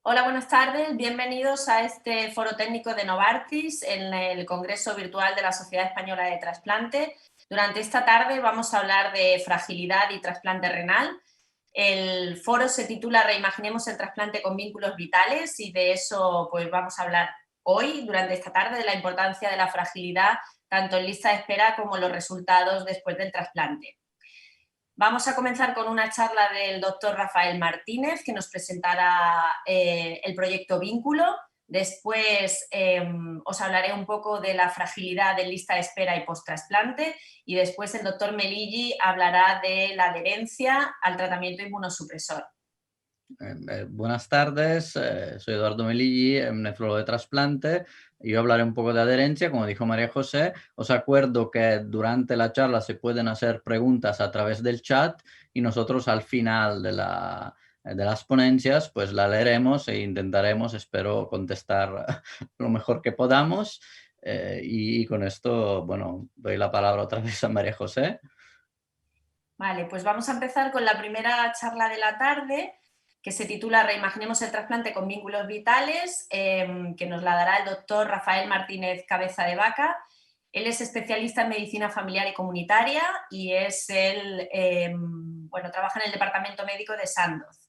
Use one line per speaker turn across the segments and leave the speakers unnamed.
Hola, buenas tardes. Bienvenidos a este foro técnico de Novartis en el Congreso Virtual de la Sociedad Española de Trasplante. Durante esta tarde vamos a hablar de fragilidad y trasplante renal. El foro se titula Reimaginemos el trasplante con vínculos vitales y de eso pues vamos a hablar hoy, durante esta tarde, de la importancia de la fragilidad tanto en lista de espera como en los resultados después del trasplante. Vamos a comenzar con una charla del doctor Rafael Martínez, que nos presentará el proyecto Vínculo. Después os hablaré un poco de la fragilidad de lista de espera y post-trasplante. Y después el doctor Melilli hablará de la adherencia al tratamiento inmunosupresor.
Buenas tardes, soy Eduardo Melilli, nefrólogo de trasplante. Yo hablaré un poco de adherencia, como dijo María José. Os acuerdo que durante la charla se pueden hacer preguntas a través del chat y nosotros al final de las ponencias pues la leeremos e intentaremos, espero, contestar lo mejor que podamos. Y con esto, bueno, doy la palabra otra vez a María José.
Vale, pues vamos a empezar con la primera charla de la tarde, que se titula Reimaginemos el trasplante con vínculos vitales, que nos la dará el doctor Rafael Martínez Cabeza de Vaca. Él es especialista en medicina familiar y comunitaria y trabaja en el departamento médico de Sandoz.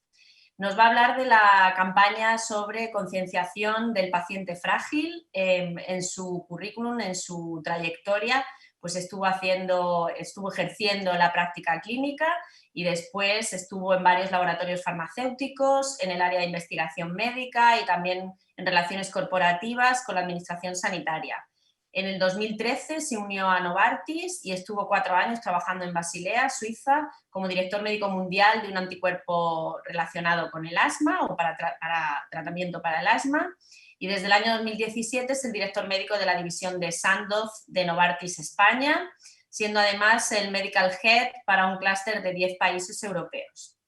Nos va a hablar de la campaña sobre concienciación del paciente frágil. En su currículum, en su trayectoria, pues estuvo ejerciendo la práctica clínica y después estuvo en varios laboratorios farmacéuticos, en el área de investigación médica y también en relaciones corporativas con la administración sanitaria. En el 2013 se unió a Novartis y estuvo 4 años trabajando en Basilea, Suiza, como director médico mundial de un anticuerpo relacionado con el asma o para tratamiento para el asma. Y desde el año 2017 es el director médico de la división de Sandoz de Novartis España, siendo además el Medical Head para un clúster de 10 países europeos.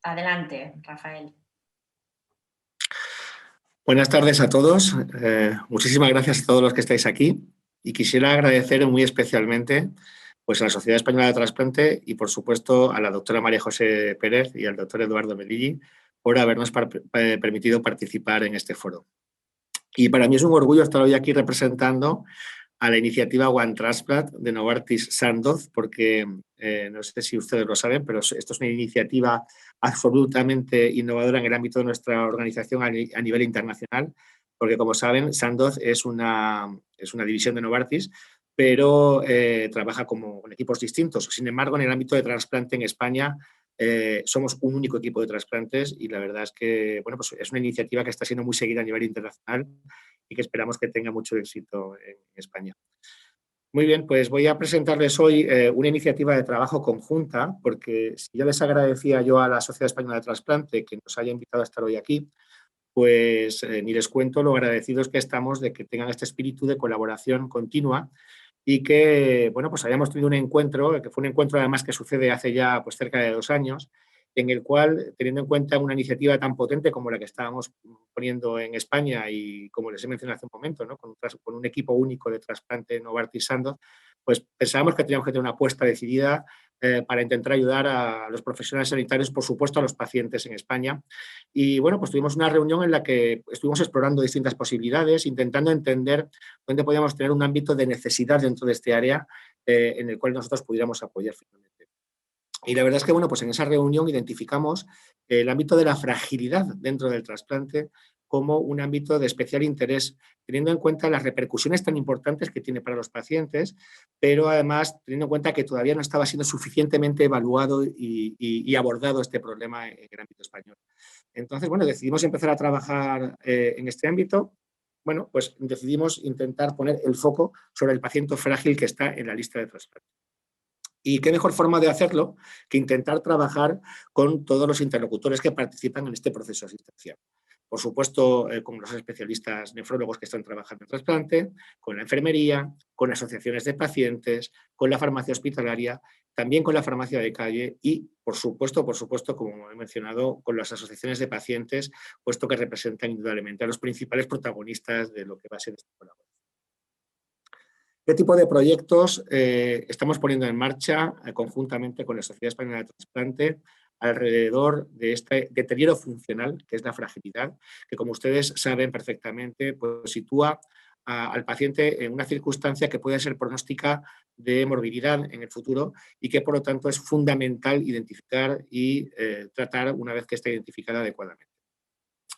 Adelante, Rafael.
Buenas tardes a todos. Muchísimas gracias a todos los que estáis aquí y quisiera agradecer muy especialmente pues, a la Sociedad Española de Trasplante y, por supuesto, a la doctora María José Pérez y al doctor Eduardo Melilli por habernos permitido participar en este foro. Y para mí es un orgullo estar hoy aquí representando a la iniciativa One Transplant de Novartis Sandoz, porque no sé si ustedes lo saben, pero esto es una iniciativa absolutamente innovadora en el ámbito de nuestra organización a nivel internacional, porque como saben, Sandoz es una división de Novartis, pero trabaja con equipos distintos. Sin embargo, en el ámbito de trasplante en España somos un único equipo de trasplantes y la verdad es que bueno, pues es una iniciativa que está siendo muy seguida a nivel internacional y que esperamos que tenga mucho éxito en España. Muy bien, pues voy a presentarles hoy una iniciativa de trabajo conjunta, porque si ya les agradecía yo a la Sociedad Española de Trasplante que nos haya invitado a estar hoy aquí, pues ni les cuento lo agradecidos que estamos de que tengan este espíritu de colaboración continua y que, bueno, pues hayamos tenido un encuentro, que fue un encuentro además que sucede hace ya pues cerca de 2 años, en el cual, teniendo en cuenta una iniciativa tan potente como la que estábamos poniendo en España y como les he mencionado hace un momento, ¿no? con un equipo único de trasplante Novartis Sandoz, pues pensábamos que teníamos que tener una apuesta decidida para intentar ayudar a los profesionales sanitarios, por supuesto a los pacientes en España. Y bueno, pues tuvimos una reunión en la que estuvimos explorando distintas posibilidades, intentando entender dónde podíamos tener un ámbito de necesidad dentro de este área en el cual nosotros pudiéramos apoyar finalmente. Y la verdad es que, bueno, pues en esa reunión identificamos el ámbito de la fragilidad dentro del trasplante como un ámbito de especial interés, teniendo en cuenta las repercusiones tan importantes que tiene para los pacientes, pero además teniendo en cuenta que todavía no estaba siendo suficientemente evaluado y abordado este problema en el ámbito español. Entonces, bueno, decidimos empezar a trabajar en este ámbito. Bueno, pues decidimos intentar poner el foco sobre el paciente frágil que está en la lista de trasplante. Y qué mejor forma de hacerlo que intentar trabajar con todos los interlocutores que participan en este proceso asistencial. Por supuesto, con los especialistas nefrólogos que están trabajando en trasplante, con la enfermería, con asociaciones de pacientes, con la farmacia hospitalaria, también con la farmacia de calle y, por supuesto, como he mencionado, con las asociaciones de pacientes, puesto que representan indudablemente a los principales protagonistas de lo que va a ser esta colaboración. ¿Qué tipo de proyectos estamos poniendo en marcha conjuntamente con la Sociedad Española de Trasplante alrededor de este deterioro funcional, que es la fragilidad, que como ustedes saben perfectamente, pues sitúa al paciente en una circunstancia que puede ser pronóstica de morbilidad en el futuro y que por lo tanto es fundamental identificar y tratar una vez que esté identificada adecuadamente.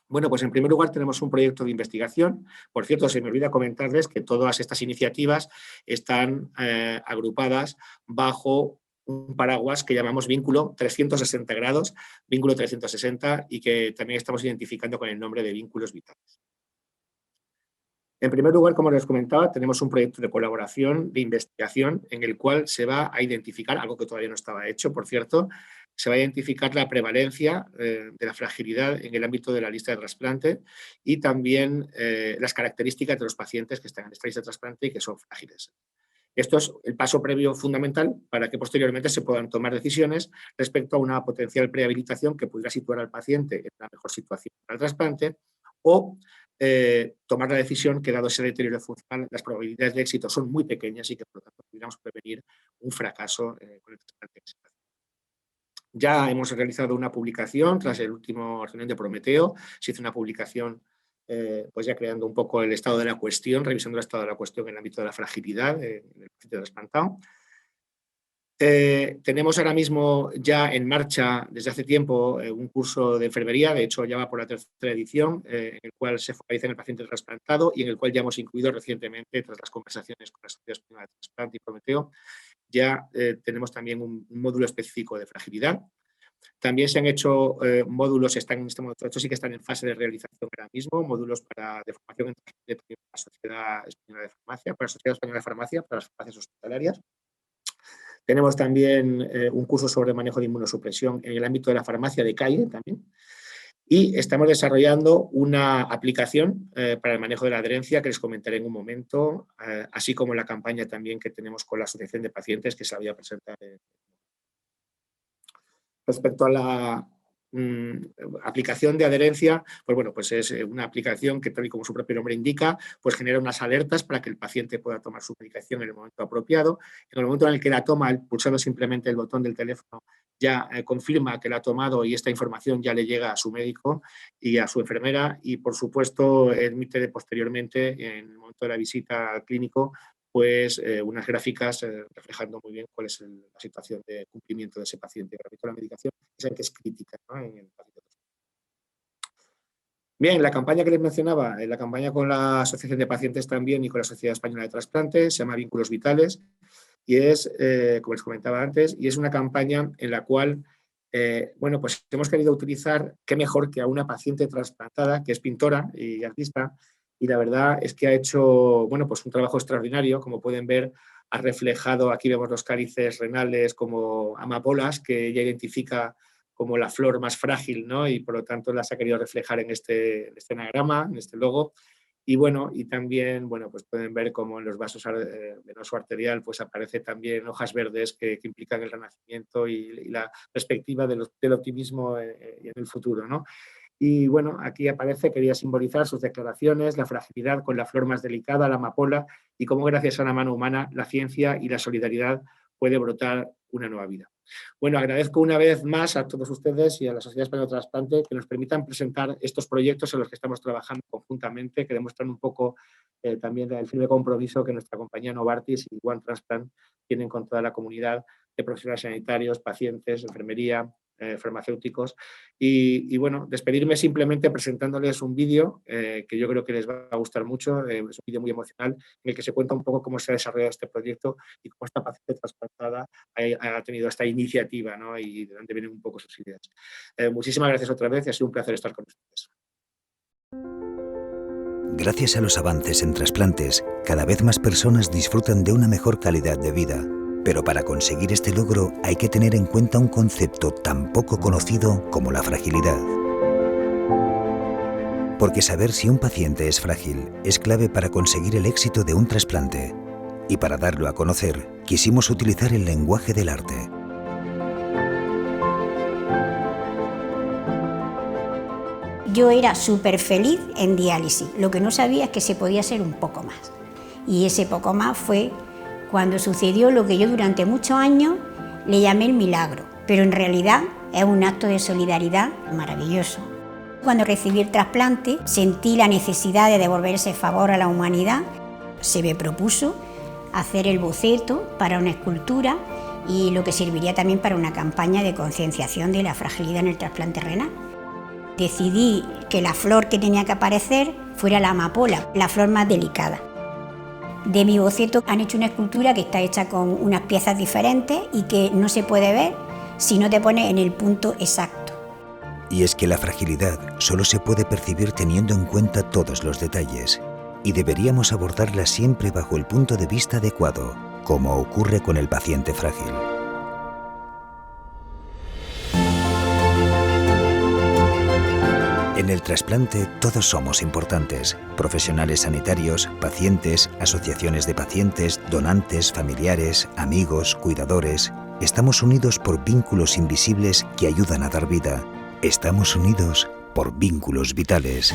Bueno, pues en primer lugar tenemos un proyecto de investigación. Por cierto, se me olvida comentarles que todas estas iniciativas están agrupadas bajo un paraguas que llamamos vínculo 360 grados, vínculo 360, y que también estamos identificando con el nombre de vínculos vitales. En primer lugar, como les comentaba, tenemos un proyecto de colaboración, de investigación, en el cual se va a identificar, algo que todavía no estaba hecho, por cierto, se va a identificar la prevalencia de la fragilidad en el ámbito de la lista de trasplante y también las características de los pacientes que están en esta lista de trasplante y que son frágiles. Esto es el paso previo fundamental para que posteriormente se puedan tomar decisiones respecto a una potencial prehabilitación que pudiera situar al paciente en una mejor situación para el trasplante o tomar la decisión que, dado ese deterioro funcional, las probabilidades de éxito son muy pequeñas y que, por lo tanto, pudiéramos prevenir un fracaso con el trasplante. Ya hemos realizado una publicación tras el último reunión de Prometeo. Se hizo una publicación pues ya creando un poco el estado de la cuestión, revisando el estado de la cuestión en el ámbito de la fragilidad del paciente trasplantado. Tenemos ahora mismo ya en marcha desde hace tiempo un curso de enfermería, de hecho ya va por la tercera edición, en el cual se focaliza en el paciente trasplantado y en el cual ya hemos incluido recientemente, tras las conversaciones con la Sociedad Española de Trasplante y Prometeo, ya tenemos también un módulo específico de fragilidad. También se han hecho módulos, están en este momento, sí que están en fase de realización ahora mismo, módulos de formación para la Sociedad Española de Farmacia, para la Sociedad Española de Farmacia, para las farmacias hospitalarias. Tenemos también un curso sobre manejo de inmunosupresión en el ámbito de la farmacia de calle también. Y estamos desarrollando una aplicación para el manejo de la adherencia que les comentaré en un momento, así como la campaña también que tenemos con la Asociación de Pacientes que se había presentado. Respecto a la aplicación de adherencia, pues bueno, pues es una aplicación que, tal y como su propio nombre indica, pues genera unas alertas para que el paciente pueda tomar su medicación en el momento apropiado. En el momento en el que la toma, pulsando simplemente el botón del teléfono, ya confirma que la ha tomado y esta información ya le llega a su médico y a su enfermera y, por supuesto, emite posteriormente, en el momento de la visita al clínico, pues unas gráficas reflejando muy bien cuál es la situación de cumplimiento de ese paciente respecto a la medicación, que es crítica, ¿no?, en el paciente. Bien, la campaña que les mencionaba, la campaña con la Asociación de Pacientes también y con la Sociedad Española de Trasplante, se llama Vínculos Vitales y es, como les comentaba antes, y es una campaña en la cual, bueno, pues hemos querido utilizar, qué mejor que a una paciente trasplantada, que es pintora y artista, y la verdad es que ha hecho, bueno, pues un trabajo extraordinario. Como pueden ver, ha reflejado, aquí vemos los cálices renales como amapolas, que ella identifica como la flor más frágil, ¿no? Y por lo tanto las ha querido reflejar en este anagrama, en este logo. Y bueno, y también, bueno, pues pueden ver como en los vasos venoso arterial pues aparece también hojas verdes que implican el renacimiento y la perspectiva del optimismo en el futuro, ¿no? Y bueno, aquí aparece, quería simbolizar sus declaraciones, la fragilidad con la flor más delicada, la amapola, y cómo gracias a una mano humana la ciencia y la solidaridad puede brotar una nueva vida. Bueno, agradezco una vez más a todos ustedes y a la Sociedad Española de Trasplante que nos permitan presentar estos proyectos en los que estamos trabajando conjuntamente, que demuestran un poco también el firme compromiso que nuestra compañía Novartis y One Transplant tienen con toda la comunidad de profesionales sanitarios, pacientes, enfermería, farmacéuticos. Y bueno, despedirme simplemente presentándoles un vídeo que yo creo que les va a gustar mucho. Es un vídeo muy emocional en el que se cuenta un poco cómo se ha desarrollado este proyecto y cómo esta paciente trasplantada ha tenido esta iniciativa, ¿no?, y de dónde vienen un poco sus ideas. Muchísimas gracias otra vez y ha sido un placer estar con ustedes.
Gracias a los avances en trasplantes, cada vez más personas disfrutan de una mejor calidad de vida. Pero para conseguir este logro hay que tener en cuenta un concepto tan poco conocido como la fragilidad. Porque saber si un paciente es frágil es clave para conseguir el éxito de un trasplante. Y para darlo a conocer, quisimos utilizar el lenguaje del arte.
Yo era súper feliz en diálisis, lo que no sabía es que se podía ser un poco más. Y ese poco más fue cuando sucedió lo que yo durante muchos años le llamé el milagro, pero en realidad es un acto de solidaridad maravilloso. Cuando recibí el trasplante sentí la necesidad de devolver ese favor a la humanidad. Se me propuso hacer el boceto para una escultura y lo que serviría también para una campaña de concienciación de la fragilidad en el trasplante renal. Decidí que la flor que tenía que aparecer fuera la amapola, la flor más delicada. De mi boceto han hecho una escultura que está hecha con unas piezas diferentes y que no se puede ver si no te pones en el punto exacto.
Y es que la fragilidad solo se puede percibir teniendo en cuenta todos los detalles, y deberíamos abordarla siempre bajo el punto de vista adecuado, como ocurre con el paciente frágil. En el trasplante todos somos importantes: profesionales sanitarios, pacientes, asociaciones de pacientes, donantes, familiares, amigos, cuidadores. Estamos unidos por vínculos invisibles que ayudan a dar vida. Estamos unidos por vínculos vitales.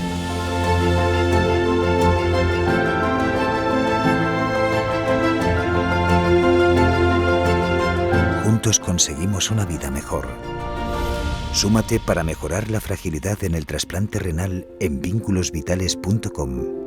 Juntos conseguimos una vida mejor. Súmate para mejorar la fragilidad en el trasplante renal en vinculosvitales.com.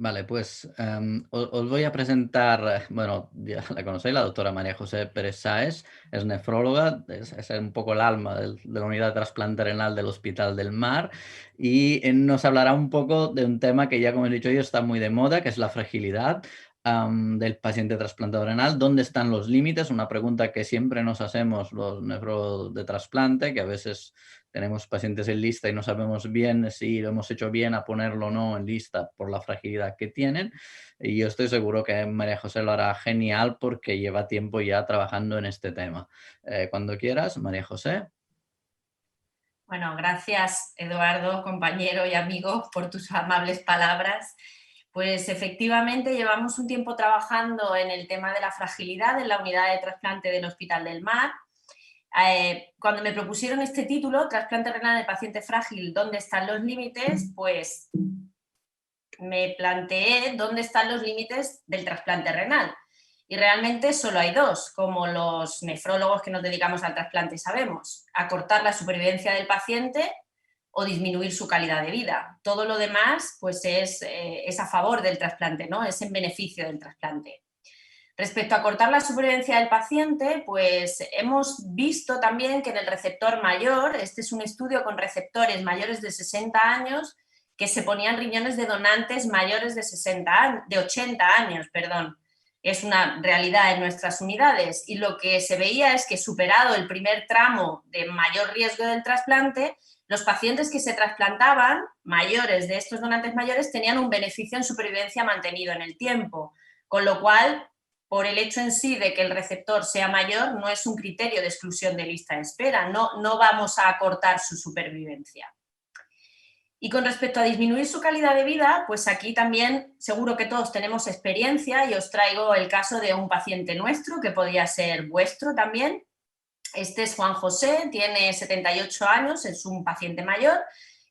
Vale, pues os voy a presentar, bueno, ya la conocéis, la doctora María José Pérez Sáez, es nefróloga, es un poco el alma de la unidad de trasplante renal del Hospital del Mar, y nos hablará un poco de un tema que ya, como he dicho yo, está muy de moda, que es la fragilidad del paciente trasplantado renal. ¿Dónde están los límites? Una pregunta que siempre nos hacemos los nefrólogos de trasplante, que a veces tenemos pacientes en lista y no sabemos bien si lo hemos hecho bien a ponerlo o no en lista por la fragilidad que tienen. Y yo estoy seguro que María José lo hará genial porque lleva tiempo ya trabajando en este tema. Cuando quieras, María José.
Bueno, gracias Eduardo, compañero y amigo, por tus amables palabras. Pues efectivamente llevamos un tiempo trabajando en el tema de la fragilidad en la unidad de trasplante del Hospital del Mar. Cuando me propusieron este título, trasplante renal del paciente frágil, ¿dónde están los límites? Pues me planteé dónde están los límites del trasplante renal. Y realmente solo hay dos, como los nefrólogos que nos dedicamos al trasplante sabemos: acortar la supervivencia del paciente o disminuir su calidad de vida. Todo lo demás pues es a favor del trasplante, ¿no? Es en beneficio del trasplante. Respecto a cortar la supervivencia del paciente, pues hemos visto también que en el receptor mayor, este es un estudio con receptores mayores de 60 años, que se ponían riñones de donantes mayores de 80 años, perdón. Es una realidad en nuestras unidades y lo que se veía es que, superado el primer tramo de mayor riesgo del trasplante, los pacientes que se trasplantaban, mayores de estos donantes mayores, tenían un beneficio en supervivencia mantenido en el tiempo, con lo cual, por el hecho en sí de que el receptor sea mayor, no es un criterio de exclusión de lista de espera, no vamos a acortar su supervivencia. Y con respecto a disminuir su calidad de vida, pues aquí también seguro que todos tenemos experiencia y os traigo el caso de un paciente nuestro que podía ser vuestro también. Este es Juan José, tiene 78 años, es un paciente mayor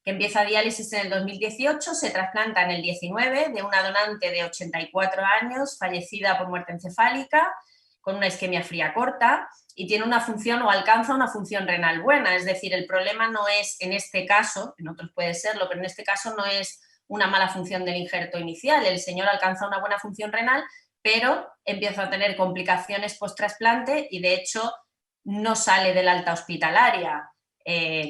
que empieza diálisis en el 2018, se trasplanta en el 19 de una donante de 84 años, fallecida por muerte encefálica, con una isquemia fría corta, y tiene una función o alcanza una función renal buena. Es decir, el problema no es en este caso, en otros puede serlo, pero en este caso no es una mala función del injerto inicial. El señor alcanza una buena función renal, pero empieza a tener complicaciones post-trasplante y de hecho no sale del alta hospitalaria,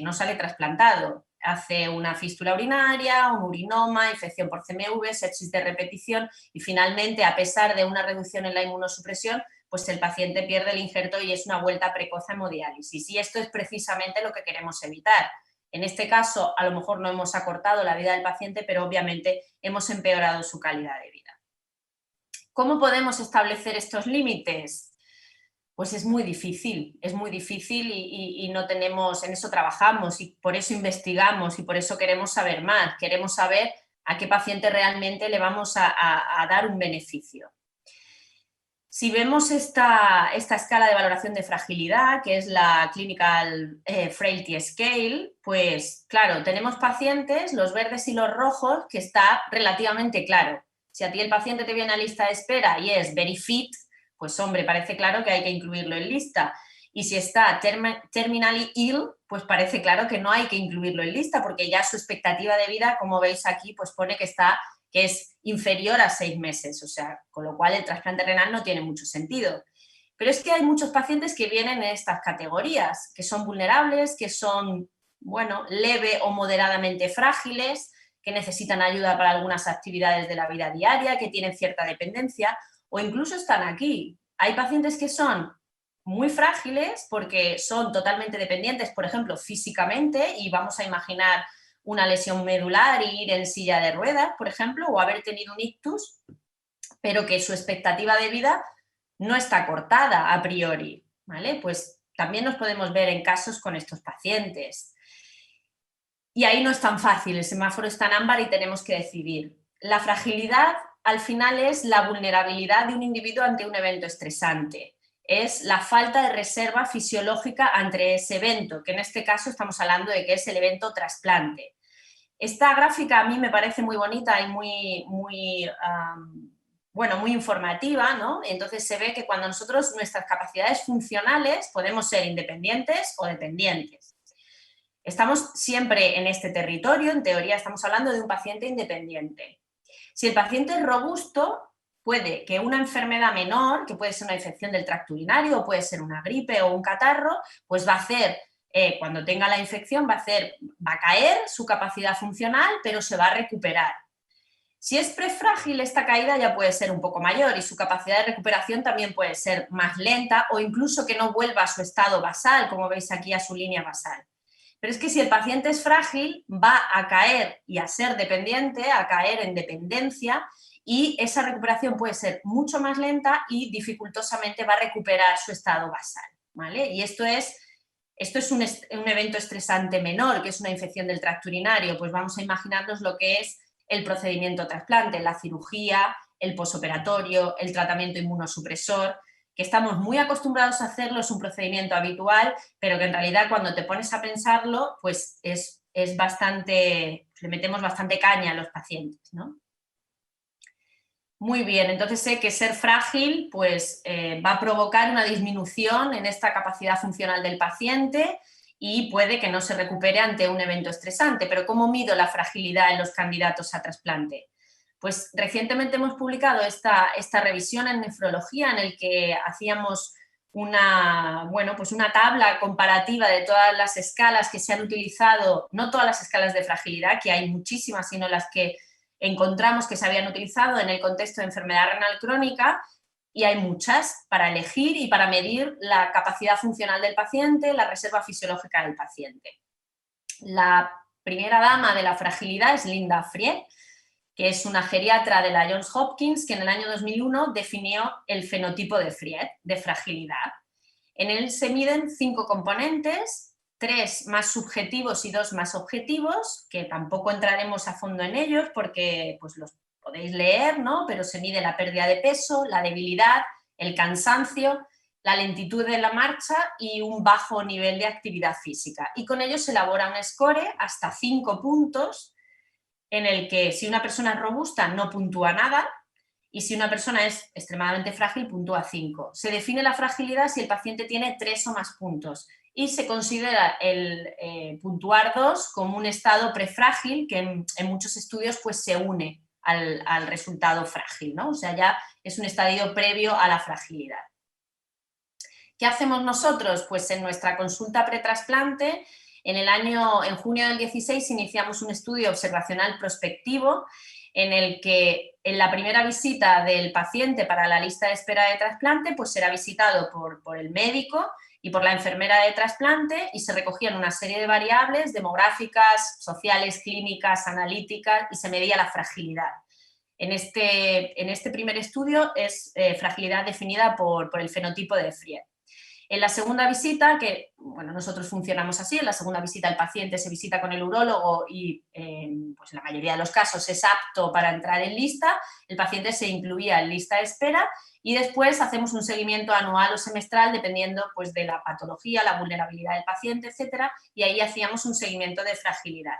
no sale trasplantado. Hace una fístula urinaria, un urinoma, infección por CMV, sepsis de repetición y finalmente, a pesar de una reducción en la inmunosupresión, pues el paciente pierde el injerto y es una vuelta precoz a hemodiálisis. Y esto es precisamente lo que queremos evitar. En este caso, a lo mejor no hemos acortado la vida del paciente, pero obviamente hemos empeorado su calidad de vida. ¿Cómo podemos establecer estos límites? Pues es muy difícil y no tenemos, en eso trabajamos y por eso investigamos y por eso queremos saber más, queremos saber a qué paciente realmente le vamos a dar un beneficio. Si vemos esta escala de valoración de fragilidad, que es la Clinical Frailty Scale, pues claro, tenemos pacientes, los verdes y los rojos, que está relativamente claro. Si a ti el paciente te viene a lista de espera y es very fit, pues hombre, parece claro que hay que incluirlo en lista. Y si está terminally ill, pues parece claro que no hay que incluirlo en lista, porque ya su expectativa de vida, como veis aquí, pues pone que es inferior a 6 meses, o sea, con lo cual el trasplante renal no tiene mucho sentido. Pero es que hay muchos pacientes que vienen en estas categorías, que son vulnerables, que son, bueno, leve o moderadamente frágiles, que necesitan ayuda para algunas actividades de la vida diaria, que tienen cierta dependencia, o incluso están aquí. Hay pacientes que son muy frágiles porque son totalmente dependientes, por ejemplo, físicamente, y vamos a imaginar una lesión medular y ir en silla de ruedas, por ejemplo, o haber tenido un ictus, pero que su expectativa de vida no está cortada a priori, ¿vale? Pues también nos podemos ver en casos con estos pacientes. Y ahí no es tan fácil, el semáforo está en ámbar y tenemos que decidir. La fragilidad, al final, es la vulnerabilidad de un individuo ante un evento estresante. Es la falta de reserva fisiológica ante ese evento, que en este caso estamos hablando de que es el evento trasplante. Esta gráfica a mí me parece muy bonita y muy informativa, ¿no? Entonces se ve que cuando nosotros, nuestras capacidades funcionales, podemos ser independientes o dependientes. Estamos siempre en este territorio, en teoría estamos hablando de un paciente independiente. Si el paciente es robusto, puede que una enfermedad menor, que puede ser una infección del tracto urinario, o puede ser una gripe o un catarro, pues va a hacer, cuando tenga la infección, va a caer su capacidad funcional, pero se va a recuperar. Si es prefrágil, esta caída ya puede ser un poco mayor y su capacidad de recuperación también puede ser más lenta o incluso que no vuelva a su estado basal, como veis aquí a su línea basal. Pero es que si el paciente es frágil, va a caer y a ser dependiente, a caer en dependencia, y esa recuperación puede ser mucho más lenta y dificultosamente va a recuperar su estado basal, ¿vale? Y esto es un evento estresante menor, que es una infección del tracto urinario, pues vamos a imaginarnos lo que es el procedimiento trasplante, la cirugía, el posoperatorio, el tratamiento inmunosupresor, que estamos muy acostumbrados a hacerlo, es un procedimiento habitual, pero que en realidad cuando te pones a pensarlo, pues es bastante, le metemos bastante caña a los pacientes, ¿no? Muy bien, entonces sé que ser frágil pues, va a provocar una disminución en esta capacidad funcional del paciente y puede que no se recupere ante un evento estresante. Pero ¿cómo mido la fragilidad en los candidatos a trasplante? Pues recientemente hemos publicado esta revisión en nefrología en el que hacíamos una tabla comparativa de todas las escalas que se han utilizado, no todas las escalas de fragilidad, que hay muchísimas, sino las que encontramos que se habían utilizado en el contexto de enfermedad renal crónica, y hay muchas para elegir y para medir la capacidad funcional del paciente, la reserva fisiológica del paciente. La primera dama de la fragilidad es Linda Fried, que es una geriatra de la Johns Hopkins, que en el año 2001 definió el fenotipo de Fried, de fragilidad. En él se miden 5 componentes, 3 más subjetivos y 2 más objetivos, que tampoco entraremos a fondo en ellos porque pues, los podéis leer, ¿no? Pero se mide la pérdida de peso, la debilidad, el cansancio, la lentitud de la marcha y un bajo nivel de actividad física. Y con ello se elabora un score hasta 5 puntos, en el que si una persona es robusta no puntúa nada y si una persona es extremadamente frágil puntúa 5. Se define la fragilidad si el paciente tiene 3 o más puntos y se considera el puntuar 2 como un estado prefrágil que en muchos estudios pues, se une al resultado frágil, ¿no? O sea, ya es un estadio previo a la fragilidad. ¿Qué hacemos nosotros? Pues en nuestra consulta pretrasplante, en junio del 16 iniciamos un estudio observacional prospectivo en el que en la primera visita del paciente para la lista de espera de trasplante pues será visitado por el médico y por la enfermera de trasplante y se recogían una serie de variables demográficas, sociales, clínicas, analíticas y se medía la fragilidad. En este primer estudio es fragilidad definida por el fenotipo de Fried. En la segunda visita, que bueno, nosotros funcionamos así, en la segunda visita el paciente se visita con el urólogo y pues en la mayoría de los casos es apto para entrar en lista, el paciente se incluía en lista de espera y después hacemos un seguimiento anual o semestral dependiendo pues, de la patología, la vulnerabilidad del paciente, etcétera, y ahí hacíamos un seguimiento de fragilidad.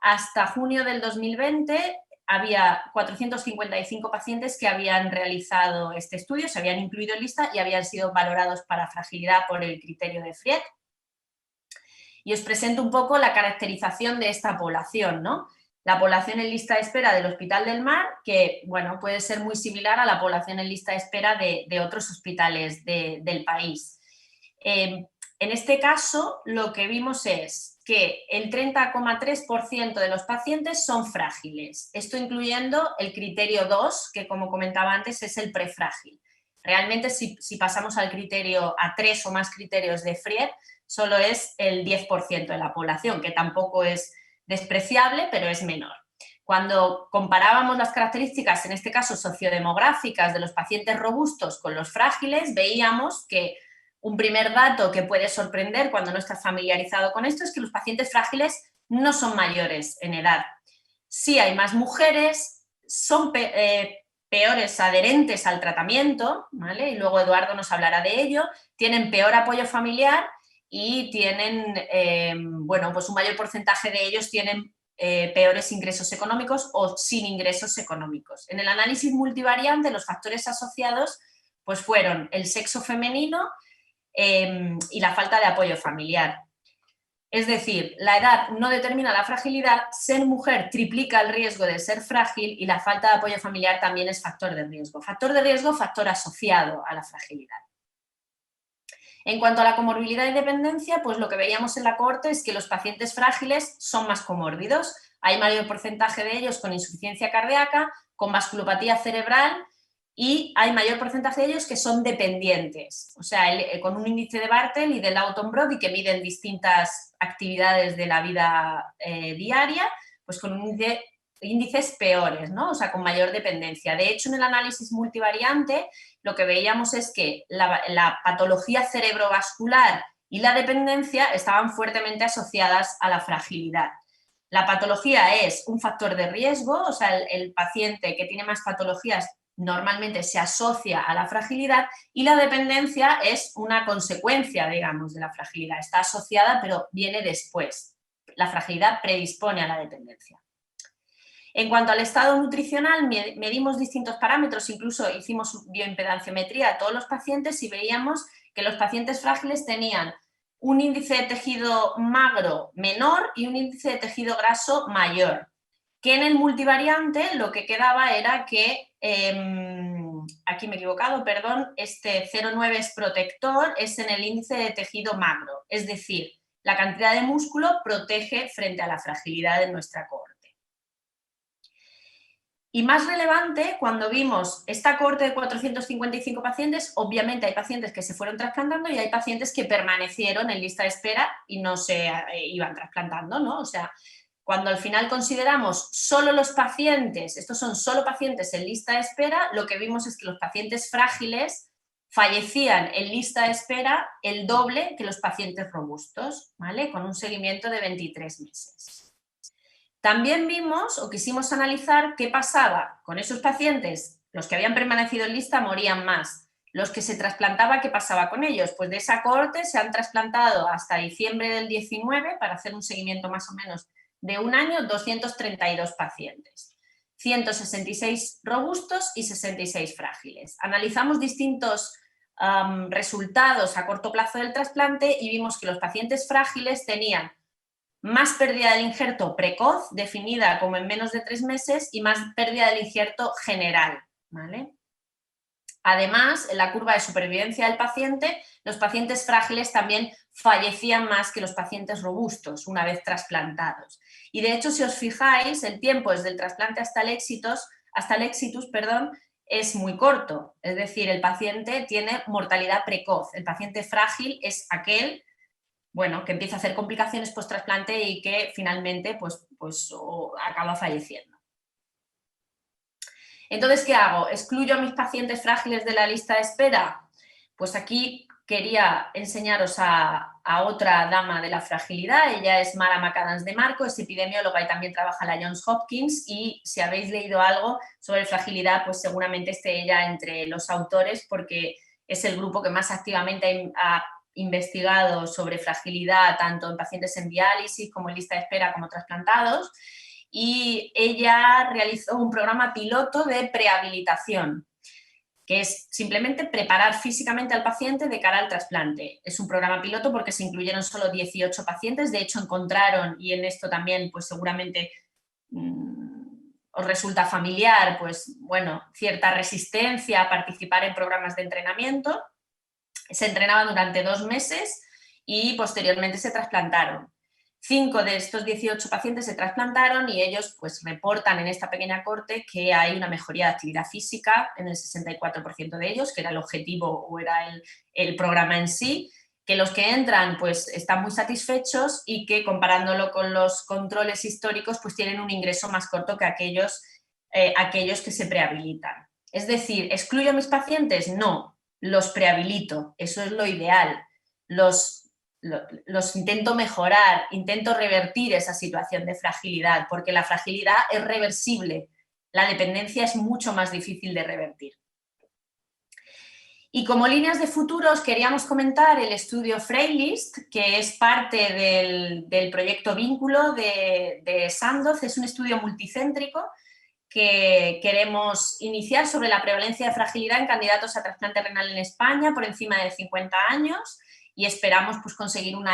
Hasta junio del 2020 había 455 pacientes que habían realizado este estudio, se habían incluido en lista y habían sido valorados para fragilidad por el criterio de Fried. Y os presento un poco la caracterización de esta población, ¿no? La población en lista de espera del Hospital del Mar, que bueno, puede ser muy similar a la población en lista de espera de otros hospitales del país. En este caso, lo que vimos es que el 30,3% de los pacientes son frágiles, esto incluyendo el criterio 2, que como comentaba antes es el prefrágil. Realmente si pasamos al criterio a 3 o más criterios de Fried, solo es el 10% de la población, que tampoco es despreciable, pero es menor. Cuando comparábamos las características, en este caso sociodemográficas, de los pacientes robustos con los frágiles, veíamos que un primer dato que puede sorprender cuando no estás familiarizado con esto es que los pacientes frágiles no son mayores en edad. Sí hay más mujeres, son peores adherentes al tratamiento, ¿vale? Y luego Eduardo nos hablará de ello, tienen peor apoyo familiar y tienen, bueno, pues un mayor porcentaje de ellos tienen peores ingresos económicos o sin ingresos económicos. En el análisis multivariante, los factores asociados pues fueron el sexo femenino y la falta de apoyo familiar. Es decir, la edad no determina la fragilidad, ser mujer triplica el riesgo de ser frágil y la falta de apoyo familiar también es factor de riesgo. Factor de riesgo, factor asociado a la fragilidad. En cuanto a la comorbilidad y dependencia, pues lo que veíamos en la cohorte es que los pacientes frágiles son más comórbidos. Hay mayor porcentaje de ellos con insuficiencia cardíaca, con vasculopatía cerebral y hay mayor porcentaje de ellos que son dependientes. O sea, con un índice de Bartel y de Lawton-Brody que miden distintas actividades de la vida diaria, pues con índices peores, ¿no? O sea, con mayor dependencia. De hecho, en el análisis multivariante lo que veíamos es que la patología cerebrovascular y la dependencia estaban fuertemente asociadas a la fragilidad. La patología es un factor de riesgo, o sea, el paciente que tiene más patologías normalmente se asocia a la fragilidad y la dependencia es una consecuencia, digamos, de la fragilidad. Está asociada, pero viene después. La fragilidad predispone a la dependencia. En cuanto al estado nutricional, medimos distintos parámetros, incluso hicimos bioimpedanciometría a todos los pacientes y veíamos que los pacientes frágiles tenían un índice de tejido magro menor y un índice de tejido graso mayor. Que en el multivariante lo que quedaba era que, aquí me he equivocado, perdón, este 0,9 es protector, es en el índice de tejido magro, es decir, la cantidad de músculo protege frente a la fragilidad de nuestra cohorte. Y más relevante, cuando vimos esta cohorte de 455 pacientes, obviamente hay pacientes que se fueron trasplantando y hay pacientes que permanecieron en lista de espera y no se iban trasplantando, ¿no? O sea, cuando al final consideramos solo los pacientes, estos son solo pacientes en lista de espera, lo que vimos es que los pacientes frágiles fallecían en lista de espera el doble que los pacientes robustos, ¿vale? Con un seguimiento de 23 meses. También vimos o quisimos analizar qué pasaba con esos pacientes, los que habían permanecido en lista morían más. Los que se trasplantaba, ¿qué pasaba con ellos? Pues de esa cohorte se han trasplantado hasta diciembre del 19 para hacer un seguimiento más o menos de un año, 232 pacientes, 166 robustos y 66 frágiles. Analizamos distintos resultados a corto plazo del trasplante y vimos que los pacientes frágiles tenían más pérdida del injerto precoz, definida como en menos de 3 meses, y más pérdida del injerto general, ¿vale? Además, en la curva de supervivencia del paciente, los pacientes frágiles también fallecían más que los pacientes robustos una vez trasplantados. Y de hecho, si os fijáis, el tiempo desde el trasplante hasta el exitus, es muy corto. Es decir, el paciente tiene mortalidad precoz. El paciente frágil es aquel, bueno, que empieza a hacer complicaciones post-trasplante y que finalmente pues acaba falleciendo. Entonces, ¿qué hago? ¿Excluyo a mis pacientes frágiles de la lista de espera? Pues aquí quería enseñaros a otra dama de la fragilidad. Ella es Mara McAdams de Marco, es epidemióloga y también trabaja en la Johns Hopkins, y si habéis leído algo sobre fragilidad, pues seguramente esté ella entre los autores, porque es el grupo que más activamente ha investigado sobre fragilidad, tanto en pacientes en diálisis como en lista de espera como trasplantados, y ella realizó un programa piloto de prehabilitación, que es simplemente preparar físicamente al paciente de cara al trasplante. Es un programa piloto porque se incluyeron solo 18 pacientes, de hecho encontraron, y en esto también pues seguramente os resulta familiar, pues bueno, cierta resistencia a participar en programas de entrenamiento. Se entrenaban durante 2 meses y posteriormente se trasplantaron. 5 de estos 18 pacientes se trasplantaron y ellos pues reportan en esta pequeña corte que hay una mejoría de actividad física en el 64% de ellos, que era el objetivo o era el programa en sí, que los que entran pues están muy satisfechos y que comparándolo con los controles históricos pues tienen un ingreso más corto que aquellos que se prehabilitan. Es decir, ¿excluyo a mis pacientes? No, los prehabilito, eso es lo ideal. Los intento mejorar, intento revertir esa situación de fragilidad, porque la fragilidad es reversible, la dependencia es mucho más difícil de revertir. Y como líneas de futuro os queríamos comentar el estudio Frailist, que es parte del proyecto Vínculo de Sandoz. Es un estudio multicéntrico que queremos iniciar sobre la prevalencia de fragilidad en candidatos a trasplante renal en España por encima de 50 años, y esperamos pues, conseguir un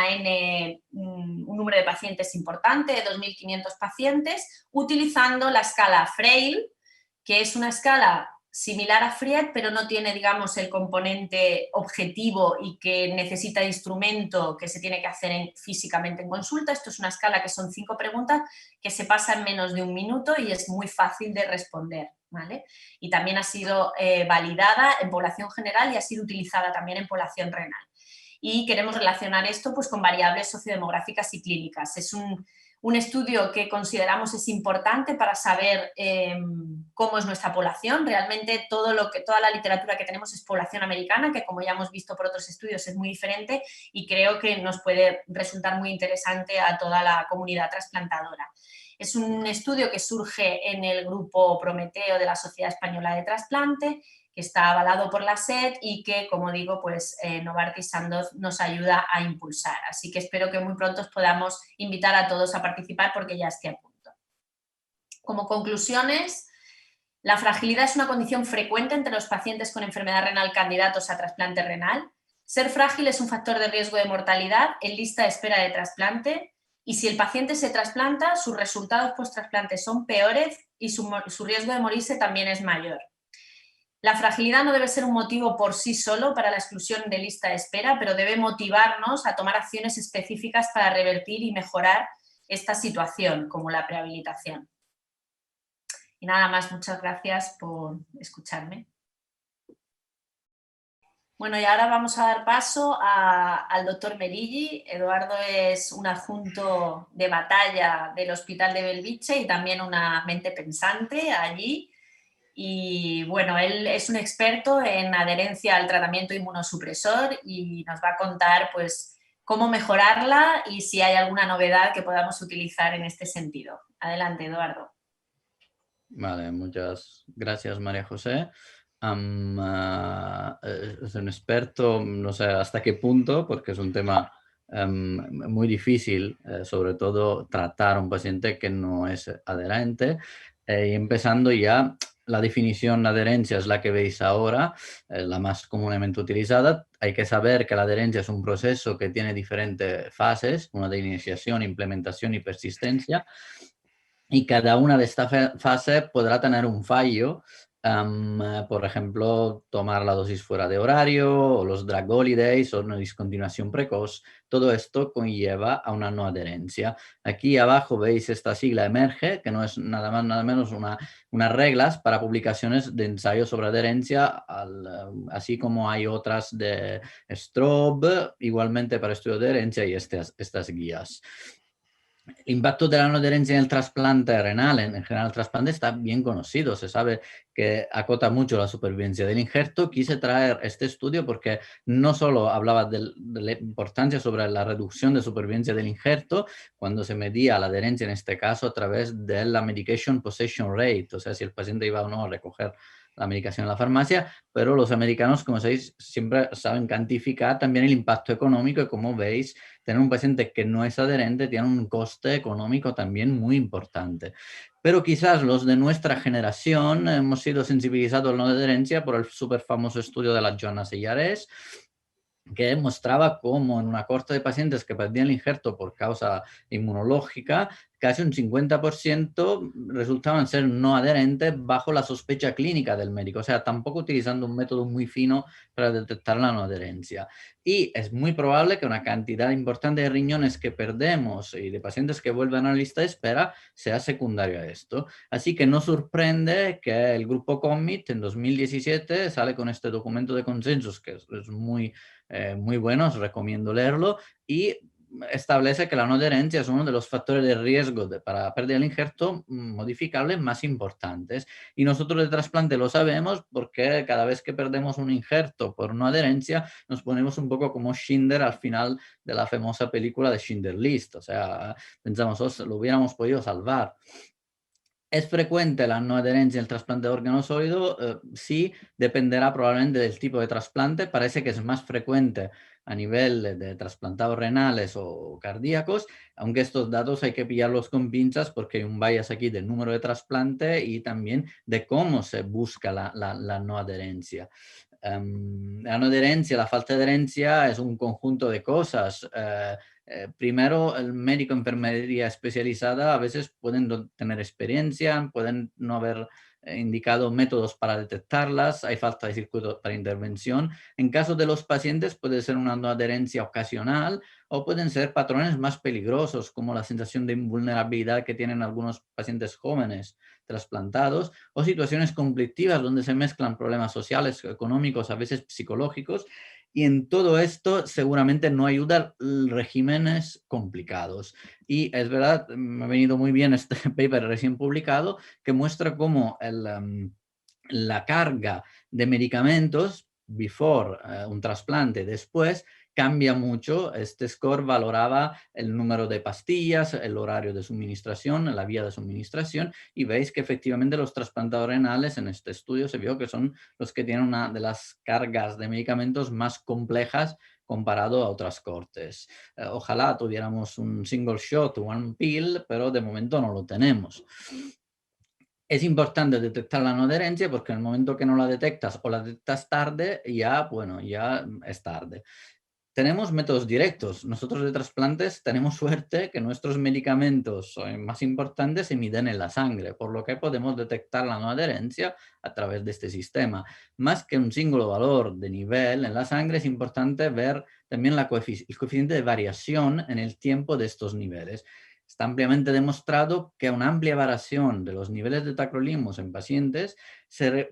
número de pacientes importante, de 2.500 pacientes, utilizando la escala Frail, que es una escala similar a Fried, pero no tiene, digamos, el componente objetivo y que necesita de instrumento que se tiene que hacer físicamente en consulta. Esto es una escala que son 5 preguntas que se pasa en menos de 1 minuto y es muy fácil de responder, ¿vale? Y también ha sido validada en población general y ha sido utilizada también en población renal. Y queremos relacionar esto pues, con variables sociodemográficas y clínicas. Es un estudio que consideramos es importante para saber cómo es nuestra población. Realmente toda la literatura que tenemos es población americana, que como ya hemos visto por otros estudios es muy diferente, y creo que nos puede resultar muy interesante a toda la comunidad trasplantadora. Es un estudio que surge en el grupo Prometeo de la Sociedad Española de Trasplante, que está avalado por la SED y que, como digo, pues Novartis Sandoz nos ayuda a impulsar. Así que espero que muy pronto os podamos invitar a todos a participar porque ya esté a punto. Como conclusiones, la fragilidad es una condición frecuente entre los pacientes con enfermedad renal candidatos a trasplante renal. Ser frágil es un factor de riesgo de mortalidad en lista de espera de trasplante, y si el paciente se trasplanta, sus resultados post-trasplante son peores y su riesgo de morirse también es mayor. La fragilidad no debe ser un motivo por sí solo para la exclusión de lista de espera, pero debe motivarnos a tomar acciones específicas para revertir y mejorar esta situación, como la prehabilitación. Y nada más, muchas gracias por escucharme. Bueno, y ahora vamos a dar paso al doctor Melilli. Eduardo es un adjunto de batalla del Hospital de Belviche y también una mente pensante allí. Y bueno, él es un experto en adherencia al tratamiento inmunosupresor y nos va a contar pues cómo mejorarla y si hay alguna novedad que podamos utilizar en este sentido. Adelante, Eduardo.
Vale, muchas gracias, María José. Es un experto, no sé hasta qué punto, porque es un tema muy difícil, sobre todo tratar a un paciente que no es adherente. Y empezando ya, la definición de adherencia es la que veis ahora, la más comúnmente utilizada. Hay que saber que la adherencia es un proceso que tiene diferentes fases, una de iniciación, implementación y persistencia. Y cada una de estas fases podrá tener un fallo, por ejemplo, tomar la dosis fuera de horario, o los drug holidays, o una discontinuación precoz. Todo esto conlleva a una no adherencia. Aquí abajo veis esta sigla EMERGE, que no es nada más nada menos unas reglas para publicaciones de ensayos sobre adherencia, así como hay otras de Strobe, igualmente para estudio de adherencia, y estas guías. El impacto de la no adherencia en el trasplante renal, en general el trasplante, está bien conocido. Se sabe que acota mucho la supervivencia del injerto. Quise traer este estudio porque no solo hablaba de la importancia sobre la reducción de supervivencia del injerto, cuando se medía la adherencia en este caso a través de la medication possession rate, o sea, si el paciente iba o no a recoger la medicación en la farmacia, pero los americanos, como sabéis, siempre saben cuantificar también el impacto económico y, como veis, tener un paciente que no es adherente tiene un coste económico también muy importante. Pero quizás los de nuestra generación hemos sido sensibilizados a la no adherencia por el súper famoso estudio de la Joanna Seyares, que mostraba cómo en una cohorte de pacientes que perdían el injerto por causa inmunológica, casi un 50% resultaban ser no adherentes bajo la sospecha clínica del médico, o sea, tampoco utilizando un método muy fino para detectar la no adherencia. Y es muy probable que una cantidad importante de riñones que perdemos y de pacientes que vuelven a la lista de espera sea secundaria a esto. Así que no sorprende que el grupo COMMIT en 2017 sale con este documento de consensos, que es muy bueno, os recomiendo leerlo, y establece que la no adherencia es uno de los factores de riesgo para pérdida del injerto modificables más importantes. Y nosotros de trasplante lo sabemos porque cada vez que perdemos un injerto por no adherencia, nos ponemos un poco como Schindler al final de la famosa película de Schindler List. O sea, pensamos, oh, lo hubiéramos podido salvar. ¿Es frecuente la no adherencia en el trasplante de órgano sólido? Sí, dependerá probablemente del tipo de trasplante. Parece que es más frecuente a nivel de trasplantados renales o cardíacos, aunque estos datos hay que pillarlos con pinzas porque hay un bias aquí del número de trasplante y también de cómo se busca la no adherencia. La no adherencia, la falta de adherencia es un conjunto de cosas. Primero, el médico enfermería especializada a veces pueden no tener experiencia, pueden no haber indicado métodos para detectarlas, hay falta de circuitos para intervención. En caso de los pacientes puede ser una no adherencia ocasional o pueden ser patrones más peligrosos, como la sensación de invulnerabilidad que tienen algunos pacientes jóvenes trasplantados, o situaciones conflictivas donde se mezclan problemas sociales, económicos, a veces psicológicos. Y en todo esto seguramente no ayudan regímenes complicados. Y es verdad, me ha venido muy bien este paper recién publicado que muestra cómo la carga de medicamentos before un trasplante, después, cambia mucho. Este score valoraba el número de pastillas, el horario de suministración, la vía de suministración, y veis que efectivamente los trasplantados renales en este estudio se vio que son los que tienen una de las cargas de medicamentos más complejas comparado a otras cohortes. Ojalá tuviéramos un single shot, one pill, pero de momento no lo tenemos. Es importante detectar la no adherencia porque en el momento que no la detectas o la detectas tarde, ya es tarde. Tenemos métodos directos. Nosotros de trasplantes tenemos suerte que nuestros medicamentos más importantes se miden en la sangre, por lo que podemos detectar la no adherencia a través de este sistema. Más que un single valor de nivel en la sangre, es importante ver también el coeficiente de variación en el tiempo de estos niveles. Está ampliamente demostrado que una amplia variación de los niveles de tacrolimus en pacientes se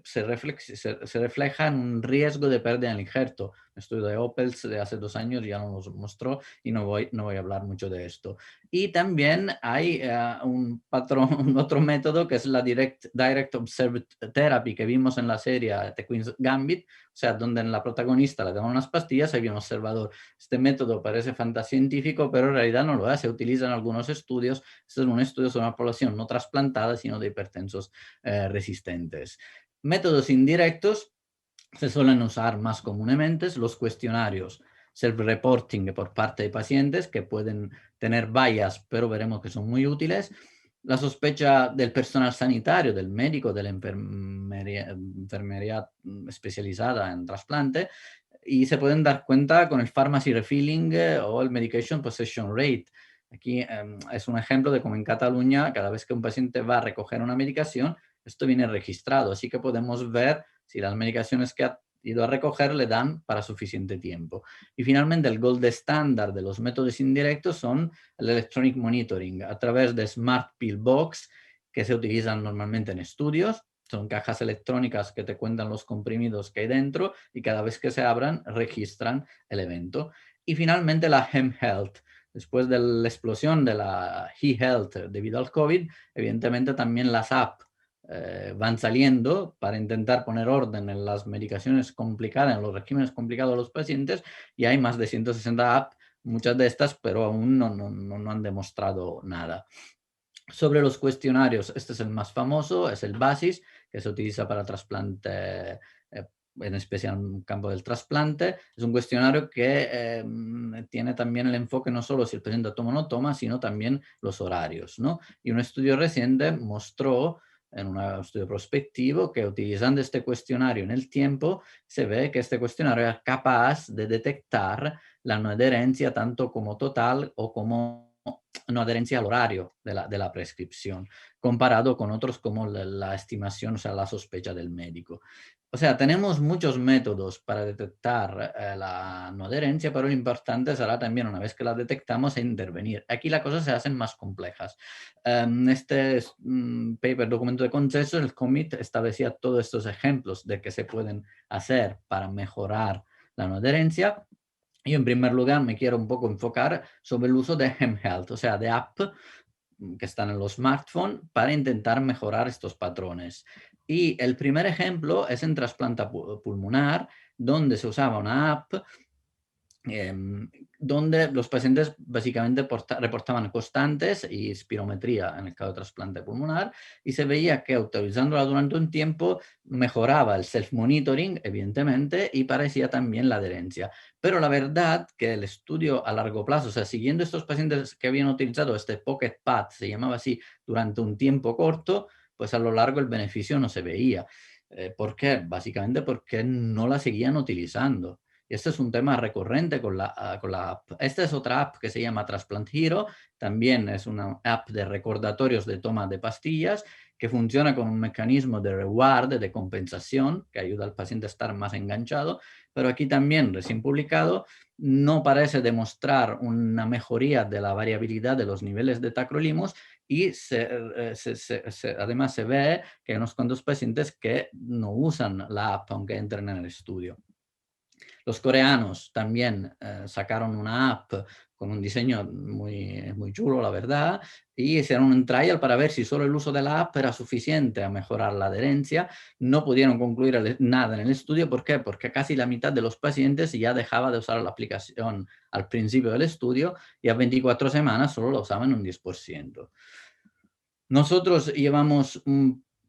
refleja en un riesgo de pérdida del injerto. Un estudio de Opels de hace 2 años ya nos mostró y no voy a hablar mucho de esto. Y también hay un otro método que es la Direct Observed Therapy que vimos en la serie The Queen's Gambit, o sea, donde en la protagonista le daban unas pastillas y había un observador. Este método parece fantascientífico, pero en realidad no lo es. Se utiliza en algunos estudios. Este es un estudio sobre una población no trasplantada, sino de hipertensos resistentes. Métodos indirectos se suelen usar más comúnmente los cuestionarios self-reporting por parte de pacientes que pueden tener bias, pero veremos que son muy útiles. La sospecha del personal sanitario, del médico, de la enfermería especializada en trasplante, y se pueden dar cuenta con el pharmacy refilling o el medication possession rate. Aquí es un ejemplo de cómo en Cataluña, cada vez que un paciente va a recoger una medicación, esto viene registrado, así que podemos ver si las medicaciones que ha ido a recoger le dan para suficiente tiempo. Y finalmente, el gold estándar de los métodos indirectos son el electronic monitoring a través de Smart Pill Box, que se utilizan normalmente en estudios. Son cajas electrónicas que te cuentan los comprimidos que hay dentro y cada vez que se abran registran el evento. Y finalmente la Hem Health, Después de la explosión de la e-health debido al COVID, evidentemente también las apps van saliendo para intentar poner orden en las medicaciones complicadas, en los regímenes complicados de los pacientes, y hay más de 160 apps, muchas de estas, pero aún no han demostrado nada. Sobre los cuestionarios, este es el más famoso, es el BASIS, que se utiliza para trasplante, en especial en el campo del trasplante. Es un cuestionario que tiene también el enfoque no solo si el paciente toma o no toma, sino también los horarios, ¿no? Y un estudio reciente mostró, en un estudio prospectivo, que utilizando este cuestionario en el tiempo, se ve que este cuestionario es capaz de detectar la no adherencia tanto como total o como no adherencia al horario de la prescripción, comparado con otros como la estimación, o sea, la sospecha del médico. O sea, tenemos muchos métodos para detectar la no adherencia, pero lo importante será también, una vez que la detectamos, intervenir. Aquí las cosas se hacen más complejas. Este paper, documento de consenso, el COMIT establecía todos estos ejemplos de que se pueden hacer para mejorar la no adherencia. Yo en primer lugar me quiero un poco enfocar sobre el uso de mHealth, o sea, de app que están en los smartphones para intentar mejorar estos patrones. Y el primer ejemplo es en trasplante pulmonar, donde se usaba una app donde los pacientes básicamente reportaban constantes y espirometría en el caso de trasplante pulmonar, y se veía que utilizándola durante un tiempo mejoraba el self-monitoring, evidentemente, y parecía también la adherencia. Pero la verdad que el estudio a largo plazo, o sea, siguiendo estos pacientes que habían utilizado este Pocket Pad, se llamaba así, durante un tiempo corto, pues a lo largo el beneficio no se veía. ¿Por qué? Básicamente porque no la seguían utilizando. Y este es un tema recurrente con la app. Esta es otra app que se llama Transplant Hero. También es una app de recordatorios de toma de pastillas que funciona con un mecanismo de reward, de compensación, que ayuda al paciente a estar más enganchado. Pero aquí también, recién publicado, no parece demostrar una mejoría de la variabilidad de los niveles de tacrolimus, y además se ve que hay unos cuantos pacientes que no usan la app aunque entren en el estudio. Los coreanos también sacaron una app con un diseño muy chulo, la verdad, y hicieron un trial para ver si solo el uso de la app era suficiente a mejorar la adherencia. No pudieron concluir nada en el estudio. ¿Por qué? Porque casi la mitad de los pacientes ya dejaba de usar la aplicación al principio del estudio, y a 24 semanas solo lo usaban un 10%. Nosotros llevamos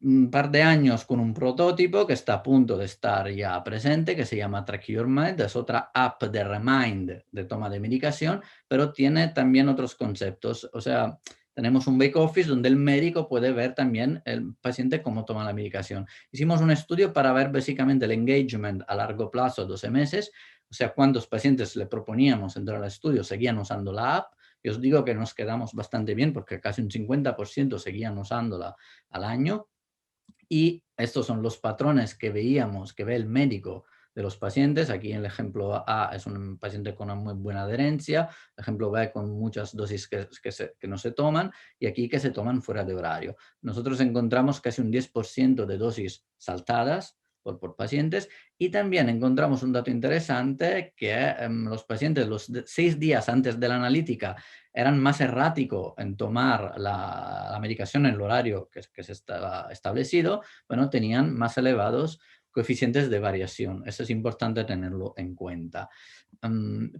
un par de años con un prototipo que está a punto de estar ya presente, que se llama Track Your Med. Es otra app de remind de toma de medicación, pero tiene también otros conceptos. O sea, tenemos un back office donde el médico puede ver también el paciente cómo toma la medicación. Hicimos un estudio para ver básicamente el engagement a largo plazo, 12 meses, o sea, cuántos pacientes le proponíamos entrar al estudio seguían usando la app. Y os digo que nos quedamos bastante bien porque casi un 50% seguían usándola al año. Y estos son los patrones que veíamos, que ve el médico de los pacientes. Aquí en el ejemplo A es un paciente con una muy buena adherencia, el ejemplo B con muchas dosis que no se toman, y aquí que se toman fuera de horario. Nosotros encontramos casi un 10% de dosis saltadas por pacientes, y también encontramos un dato interesante que los pacientes los 6 días antes de la analítica eran más erráticos en tomar la medicación en el horario que se estaba establecido. Bueno, tenían más elevados coeficientes de variación. Eso es importante tenerlo en cuenta.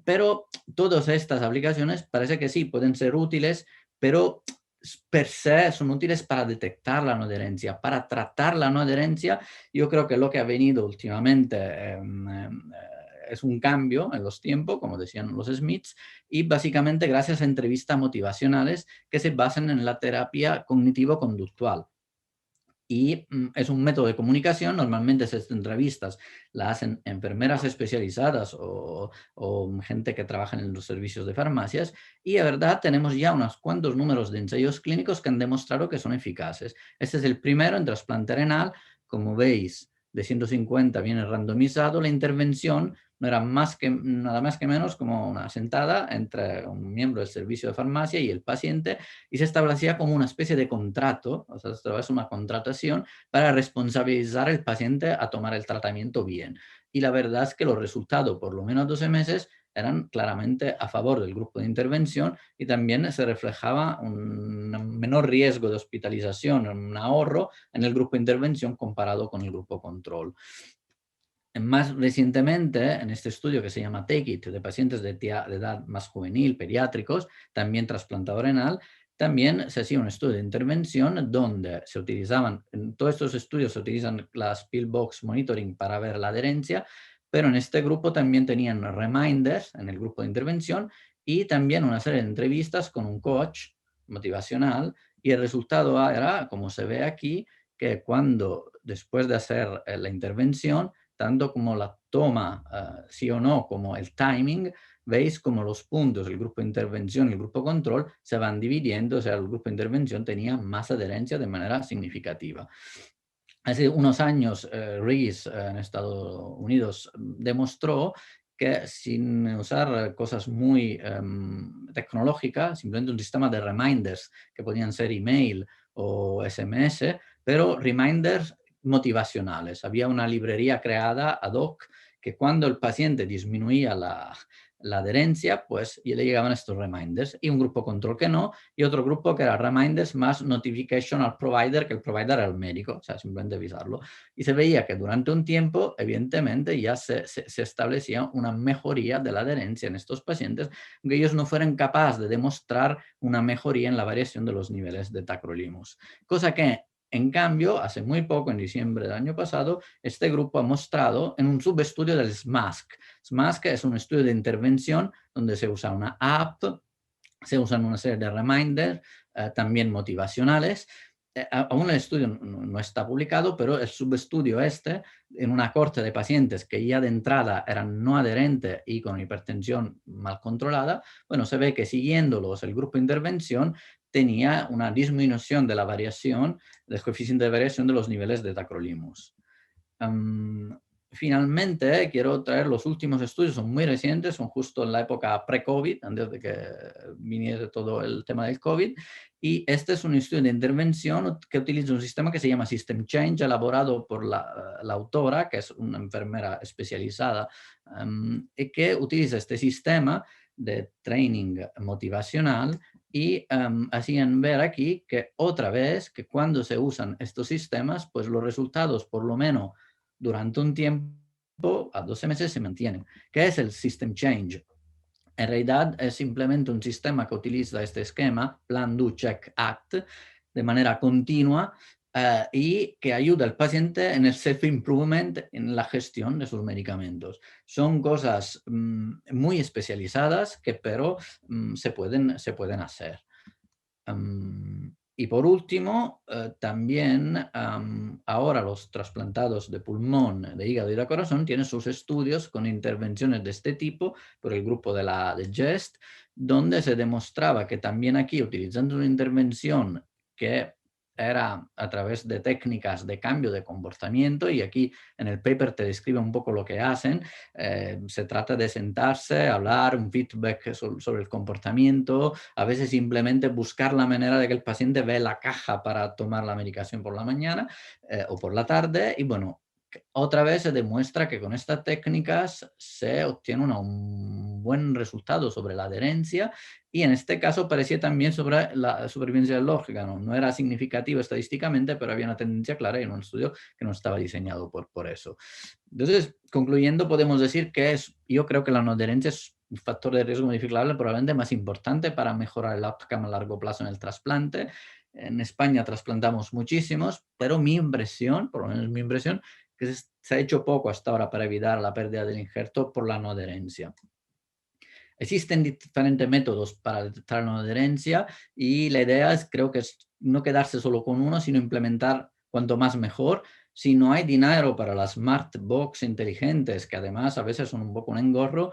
Pero todas estas aplicaciones parece que sí, pueden ser útiles, pero per se son útiles para detectar la no adherencia. Para tratar la no adherencia, yo creo que lo que ha venido últimamente es un cambio en los tiempos, como decían los Smiths, y básicamente gracias a entrevistas motivacionales que se basan en la terapia cognitivo-conductual. Y es un método de comunicación. Normalmente estas entrevistas las hacen enfermeras especializadas o gente que trabaja en los servicios de farmacias, y de verdad tenemos ya unos cuantos números de ensayos clínicos que han demostrado que son eficaces. Este es el primero en trasplante renal. Como veis, de 150 viene randomizado. La intervención no era nada más que menos como una sentada entre un miembro del servicio de farmacia y el paciente, y se establecía como una especie de contrato, o sea, es una contratación para responsabilizar al paciente a tomar el tratamiento bien. Y la verdad es que los resultados, por lo menos 12 meses, eran claramente a favor del grupo de intervención y también se reflejaba un menor riesgo de hospitalización, un ahorro en el grupo de intervención comparado con el grupo control. Más recientemente, en este estudio que se llama Take It, de pacientes de edad más juvenil, pediátricos, también trasplantado renal, también se hacía un estudio de intervención donde se utilizaban, en todos estos estudios se utilizan las Pillbox Monitoring para ver la adherencia, pero en este grupo también tenían reminders en el grupo de intervención y también una serie de entrevistas con un coach motivacional y el resultado era, como se ve aquí, que cuando después de hacer la intervención, tanto como la toma, sí o no, como el timing, veis como los puntos, el grupo de intervención y el grupo control se van dividiendo, o sea, el grupo de intervención tenía más adherencia de manera significativa. Hace unos años, Rees en Estados Unidos demostró que sin usar cosas muy tecnológicas, simplemente un sistema de reminders que podían ser email o SMS, pero reminders motivacionales. Había una librería creada ad hoc que cuando el paciente disminuía la adherencia, pues y le llegaban estos reminders, y un grupo control que no, y otro grupo que era reminders más notification al provider, que el provider era el médico, o sea, simplemente avisarlo. Y se veía que durante un tiempo, evidentemente, ya se establecía una mejoría de la adherencia en estos pacientes, aunque ellos no fueran capaces de demostrar una mejoría en la variación de los niveles de tacrolimus. Cosa que, en cambio, hace muy poco, en diciembre del año pasado, este grupo ha mostrado en un subestudio del SMASC. SMASC es un estudio de intervención donde se usa una app, se usan una serie de reminders, también motivacionales. Aún el estudio no está publicado, pero el subestudio en una corte de pacientes que ya de entrada eran no adherentes y con hipertensión mal controlada, bueno, se ve que siguiéndolos el grupo de intervención tenía una disminución de la variación, del coeficiente de variación de los niveles de tacrolimus. Finalmente, quiero traer los últimos estudios, son muy recientes, son justo en la época pre-COVID, antes de que viniera todo el tema del COVID, y este es un estudio de intervención que utiliza un sistema que se llama System Change, elaborado por la autora, que es una enfermera especializada, y que utiliza este sistema de training motivacional y hacían ver aquí que otra vez que cuando se usan estos sistemas, pues los resultados por lo menos durante un tiempo, a 12 meses, se mantienen. ¿Qué es el System Change? En realidad es simplemente un sistema que utiliza este esquema, Plan, Do, Check, Act, de manera continua y que ayuda al paciente en el self-improvement, en la gestión de sus medicamentos. Son cosas muy especializadas que pero se pueden hacer. Y por último, también ahora los trasplantados de pulmón, de hígado y de corazón tienen sus estudios con intervenciones de este tipo por el grupo de GEST, donde se demostraba que también aquí, utilizando una intervención que era a través de técnicas de cambio de comportamiento, y aquí en el paper te describe un poco lo que hacen. Se trata de sentarse, hablar, un feedback sobre el comportamiento, a veces simplemente buscar la manera de que el paciente vea la caja para tomar la medicación por la mañana o por la tarde, y bueno, otra vez se demuestra que con estas técnicas se obtiene un buen resultado sobre la adherencia, y en este caso parecía también sobre la supervivencia del órgano. No era significativo estadísticamente, pero había una tendencia clara en un estudio que no estaba diseñado por eso. Entonces, concluyendo, podemos decir que yo creo que la no adherencia es un factor de riesgo modificable probablemente más importante para mejorar el outcome a largo plazo en el trasplante. En España trasplantamos muchísimos, pero mi impresión, por lo menos mi impresión, que se ha hecho poco hasta ahora para evitar la pérdida del injerto por la no adherencia. Existen diferentes métodos para detectar la no adherencia y la idea es, creo que es no quedarse solo con uno, sino implementar cuanto más mejor. Si no hay dinero para las smart box inteligentes, que además a veces son un poco un engorro,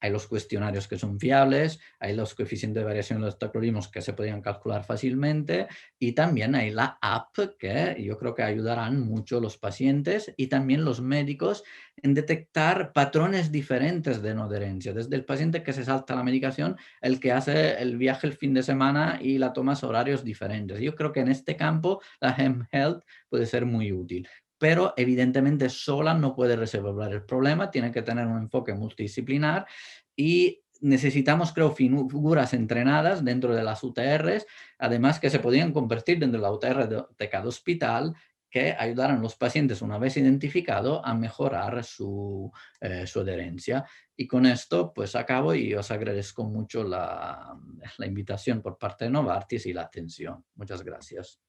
hay los cuestionarios que son fiables, hay los coeficientes de variación de los tacrolimus que se podrían calcular fácilmente, y también hay la app que yo creo que ayudarán mucho a los pacientes y también los médicos en detectar patrones diferentes de no adherencia, desde el paciente que se salta la medicación, el que hace el viaje el fin de semana y la toma a horarios diferentes. Yo creo que en este campo la Hem Health puede ser muy útil. pero evidentemente sola no puede resolver el problema, tiene que tener un enfoque multidisciplinar y necesitamos, creo, figuras entrenadas dentro de las UTRs, además que se podían convertir dentro de la UTR de cada hospital, que ayudaran a los pacientes, una vez identificado, a mejorar su adherencia. Y con esto, pues acabo y os agradezco mucho la invitación por parte de Novartis y la atención. Muchas gracias.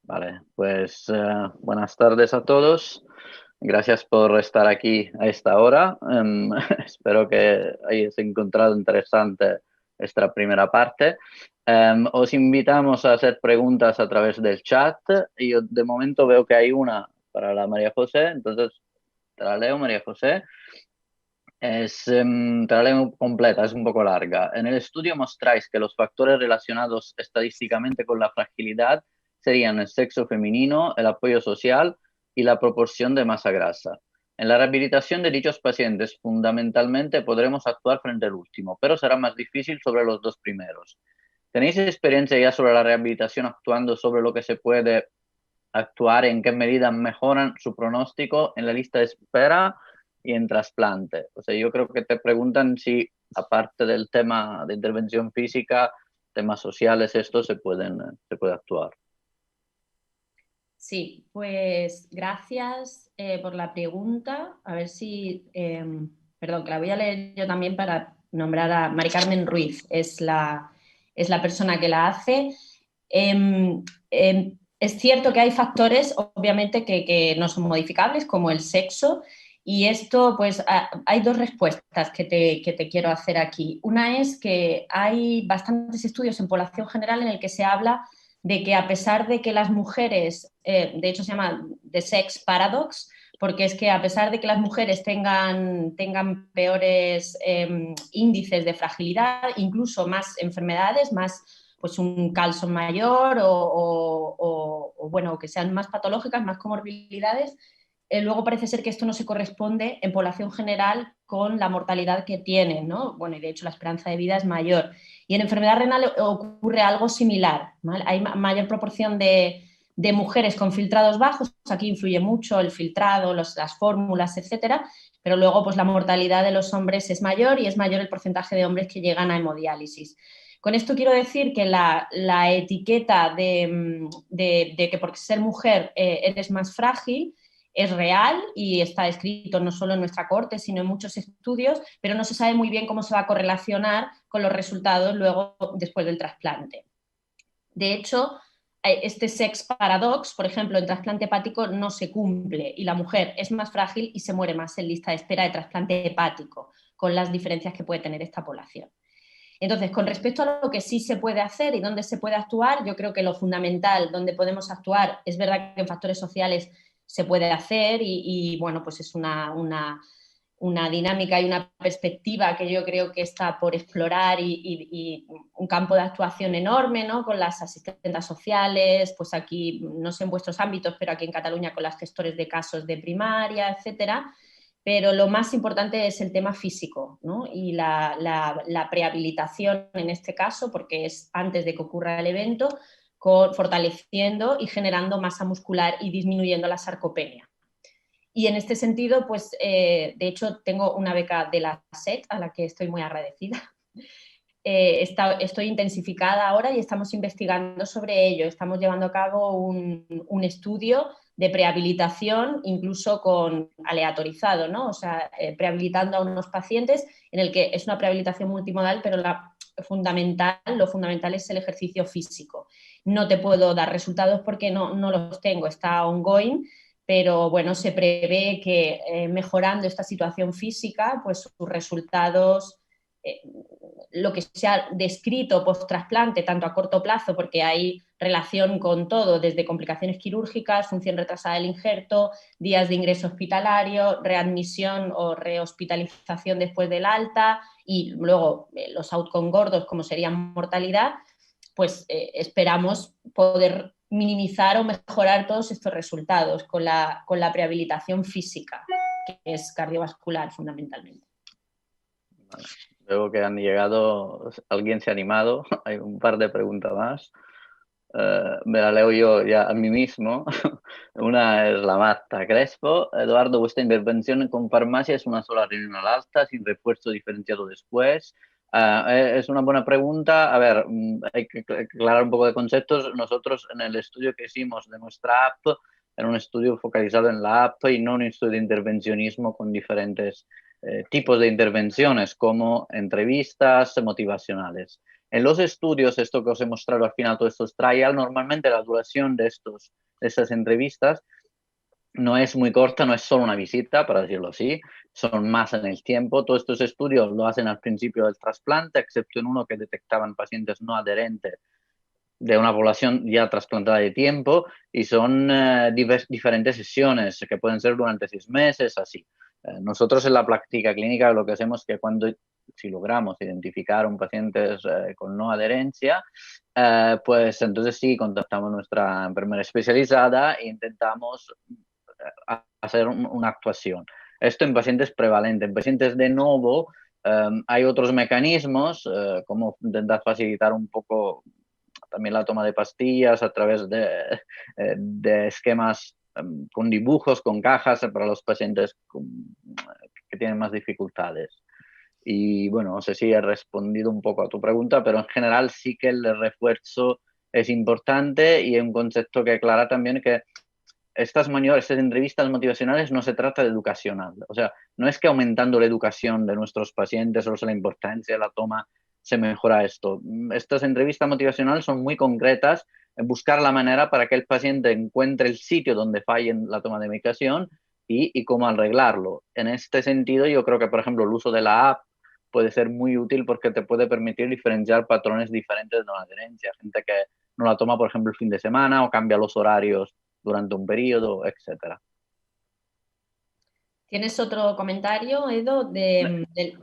Vale, pues buenas tardes a todos. Gracias por estar aquí a esta hora. Espero que hayáis encontrado interesante esta primera parte. Os invitamos a hacer preguntas a través del chat. Y yo de momento veo que hay una para la María José, entonces te la leo, María José. Te la leo completa, es un poco larga. En el estudio mostráis que los factores relacionados estadísticamente con la fragilidad serían el sexo femenino, el apoyo social y la proporción de masa grasa. En la rehabilitación de dichos pacientes, fundamentalmente podremos actuar frente al último, pero será más difícil sobre los dos primeros. ¿Tenéis experiencia ya sobre la rehabilitación actuando sobre lo que se puede actuar, en qué medida mejoran su pronóstico en la lista de espera y en trasplante? O sea, yo creo que te preguntan si, aparte del tema de intervención física, temas sociales, esto se puede actuar.
Sí, pues gracias por la pregunta. A ver si, perdón, que la voy a leer yo también para nombrar a Mari Carmen Ruiz, es la persona que la hace. Es cierto que hay factores, obviamente, que no son modificables, como el sexo, y esto, pues, hay dos respuestas que te quiero hacer aquí. Una es que hay bastantes estudios en población general en el que se habla de que a pesar de que las mujeres, de hecho se llama The Sex Paradox, porque es que a pesar de que las mujeres tengan peores índices de fragilidad, incluso más enfermedades, más pues un calcio mayor o bueno, que sean más patológicas, más comorbilidades, luego parece ser que esto no se corresponde en población general con la mortalidad que tienen, ¿no? Bueno, y de hecho la esperanza de vida es mayor. Y en enfermedad renal ocurre algo similar, ¿vale? Hay mayor proporción de mujeres con filtrados bajos, aquí influye mucho el filtrado, las fórmulas, etcétera, pero luego pues la mortalidad de los hombres es mayor y es mayor el porcentaje de hombres que llegan a hemodiálisis. Con esto quiero decir que la etiqueta de que por ser mujer eres más frágil es real y está escrito no solo en nuestra corte, sino en muchos estudios, pero no se sabe muy bien cómo se va a correlacionar con los resultados luego después del trasplante. De hecho, este sex paradox, por ejemplo, en trasplante hepático no se cumple y la mujer es más frágil y se muere más en lista de espera de trasplante hepático, con las diferencias que puede tener esta población. Entonces, con respecto a lo que sí se puede hacer y dónde se puede actuar, yo creo que lo fundamental donde podemos actuar, es verdad que en factores sociales se puede hacer y bueno, pues es una dinámica y una perspectiva que yo creo que está por explorar y un campo de actuación enorme, ¿no? Con las asistentes sociales, pues aquí, no sé en vuestros ámbitos, pero aquí en Cataluña con las gestores de casos de primaria, etcétera. Pero lo más importante es el tema físico, ¿no? Y la prehabilitación en este caso, porque es antes de que ocurra el evento, fortaleciendo y generando masa muscular y disminuyendo la sarcopenia. Y en este sentido, pues de hecho tengo una beca de la SET a la que estoy muy agradecida. Estoy intensificada ahora y estamos investigando sobre ello. Estamos llevando a cabo un estudio de prehabilitación, incluso con aleatorizado, ¿no? O sea, prehabilitando a unos pacientes en el que es una prehabilitación multimodal, pero lo fundamental es el ejercicio físico. No te puedo dar resultados porque no los tengo, está ongoing, pero bueno, se prevé que mejorando esta situación física, pues sus resultados, lo que se ha descrito post-trasplante, tanto a corto plazo, porque hay relación con todo, desde complicaciones quirúrgicas, función retrasada del injerto, días de ingreso hospitalario, readmisión o rehospitalización después del alta y luego los outcomes gordos, como serían mortalidad, pues esperamos poder minimizar o mejorar todos estos resultados con la prehabilitación física, que es cardiovascular fundamentalmente.
Vale. Veo que han llegado, alguien se ha animado, hay un par de preguntas más. me la leo yo ya a mí mismo. Una es la Marta Crespo. Eduardo, vuestra intervención con farmacia es una sola reunión al alta, sin refuerzo diferenciado después. Es una buena pregunta. A ver, hay que aclarar un poco de conceptos. Nosotros en el estudio que hicimos de nuestra app, era un estudio focalizado en la app y no un estudio de intervencionismo con diferentes tipos de intervenciones como entrevistas motivacionales. En los estudios, esto que os he mostrado al final, todos estos trial, normalmente la duración de estas entrevistas no es muy corta, no es solo una visita, para decirlo así, son más en el tiempo. Todos estos estudios lo hacen al principio del trasplante, excepto en uno que detectaban pacientes no adherentes de una población ya trasplantada de tiempo, y son diferentes sesiones que pueden ser durante 6 meses, así. Nosotros en la práctica clínica lo que hacemos es que si logramos identificar un paciente con no adherencia, pues entonces sí, contactamos a nuestra enfermera especializada e intentamos hacer una actuación. Esto en pacientes prevalentes. En pacientes de novo hay otros mecanismos, como intentar facilitar un poco también la toma de pastillas a través de esquemas con dibujos, con cajas para los pacientes que tienen más dificultades. Y bueno, no sé si he respondido un poco a tu pregunta, pero en general sí que el refuerzo es importante, y es un concepto que aclara también que estas entrevistas motivacionales no se trata de educacional. O sea, no es que aumentando la educación de nuestros pacientes o la importancia de la toma se mejora esto. Estas entrevistas motivacionales son muy concretas en buscar la manera para que el paciente encuentre el sitio donde falle en la toma de medicación y cómo arreglarlo. En este sentido, yo creo que, por ejemplo, el uso de la app puede ser muy útil porque te puede permitir diferenciar patrones diferentes de la adherencia. Gente que no la toma, por ejemplo, el fin de semana o cambia los horarios durante un periodo, etc.
¿Tienes otro comentario, Edo, del doctor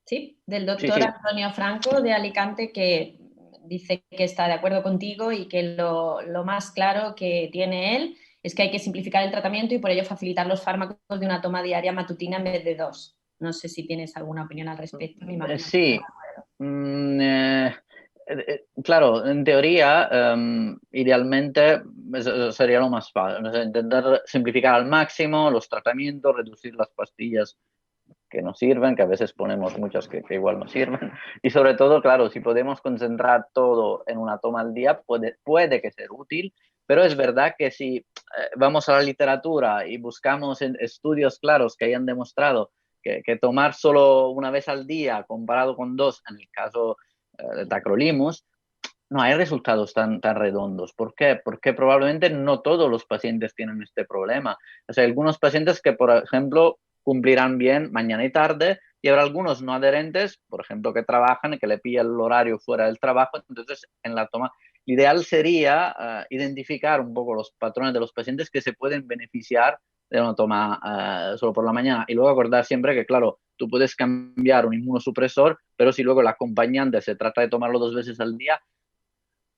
Sí.
Antonio Franco de Alicante, que dice que está de acuerdo contigo y que lo más claro que tiene él es que hay que simplificar el tratamiento y por ello facilitar los fármacos de una toma diaria matutina en vez de 2? No sé si tienes alguna opinión al respecto. Me imagino
Sí. Claro, en teoría, idealmente eso sería lo más fácil. O sea, intentar simplificar al máximo los tratamientos, reducir las pastillas que no sirven, que a veces ponemos muchas que igual no sirven. Y sobre todo, claro, si podemos concentrar todo en una toma al día, puede que sea útil, pero es verdad que si vamos a la literatura y buscamos estudios claros que hayan demostrado que tomar solo una vez al día comparado con 2, en el caso de tacrolimus, no hay resultados tan redondos. ¿Por qué? Porque probablemente no todos los pacientes tienen este problema. O sea, hay algunos pacientes que, por ejemplo, cumplirán bien mañana y tarde, y habrá algunos no adherentes, por ejemplo, que trabajan y que le pilla el horario fuera del trabajo. Entonces, en la toma, lo ideal sería identificar un poco los patrones de los pacientes que se pueden beneficiar de una toma solo por la mañana. Y luego acordar siempre que, claro, tú puedes cambiar un inmunosupresor, pero si luego el acompañante se trata de tomarlo 2 veces al día,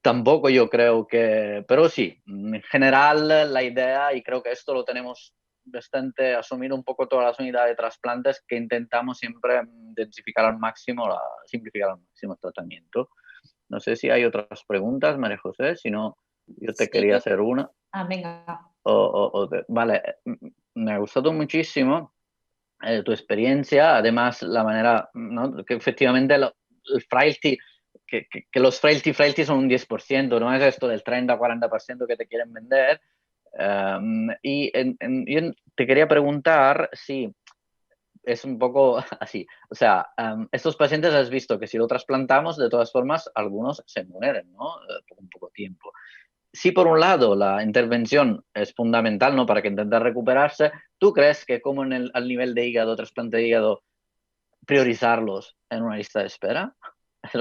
tampoco yo creo que, pero sí, en general la idea, y creo que esto lo tenemos bastante asumido un poco todas las unidades de trasplantes, que intentamos siempre simplificar al máximo el tratamiento. No sé si hay otras preguntas, María José, si no, yo te quería hacer una.
Venga.
Vale, me ha gustado muchísimo tu experiencia, además la manera, ¿no? Que efectivamente el frailty, que los frailty son un 10%, no es esto del 30-40% que te quieren vender. Yo te quería preguntar si es un poco así. O sea, estos pacientes has visto que si lo trasplantamos, de todas formas, algunos se mueren, ¿no? Por un poco tiempo. Si por un lado la intervención es fundamental, ¿no? Para que intentar recuperarse, ¿tú crees que como al nivel de hígado, trasplante de hígado, priorizarlos en una lista de espera? Es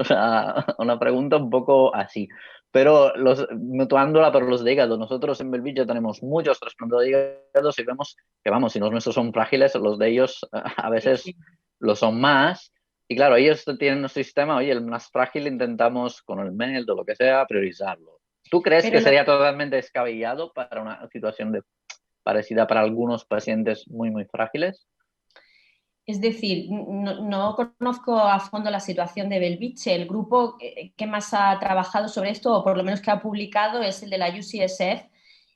una pregunta un poco así. Pero mutuándola por los de hígado, nosotros en Belvilla tenemos muchos trasplantados de hígado y vemos que, vamos, si los nuestros son frágiles, los de ellos a veces lo son más. Y claro, ellos tienen un sistema, oye, el más frágil intentamos con el MELD o lo que sea, priorizarlo. ¿Tú crees que sería totalmente descabellado para una situación parecida para algunos pacientes muy, muy frágiles?
Es decir, no conozco a fondo la situación de Belviche. El grupo que más ha trabajado sobre esto, o por lo menos que ha publicado, es el de la UCSF,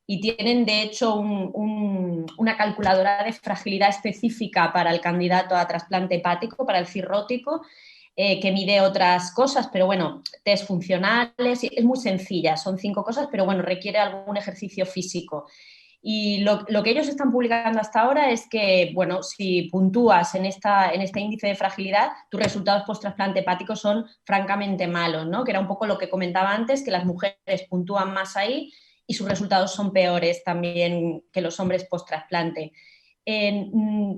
y tienen de hecho una calculadora de fragilidad específica para el candidato a trasplante hepático, para el cirrótico, que mide otras cosas, pero bueno, test funcionales, es muy sencilla, son 5 cosas, pero bueno, requiere algún ejercicio físico. Y lo que ellos están publicando hasta ahora es que, bueno, si puntúas en este índice de fragilidad, tus resultados post-trasplante hepático son francamente malos, ¿no? Que era un poco lo que comentaba antes, que las mujeres puntúan más ahí y sus resultados son peores también que los hombres post-trasplante.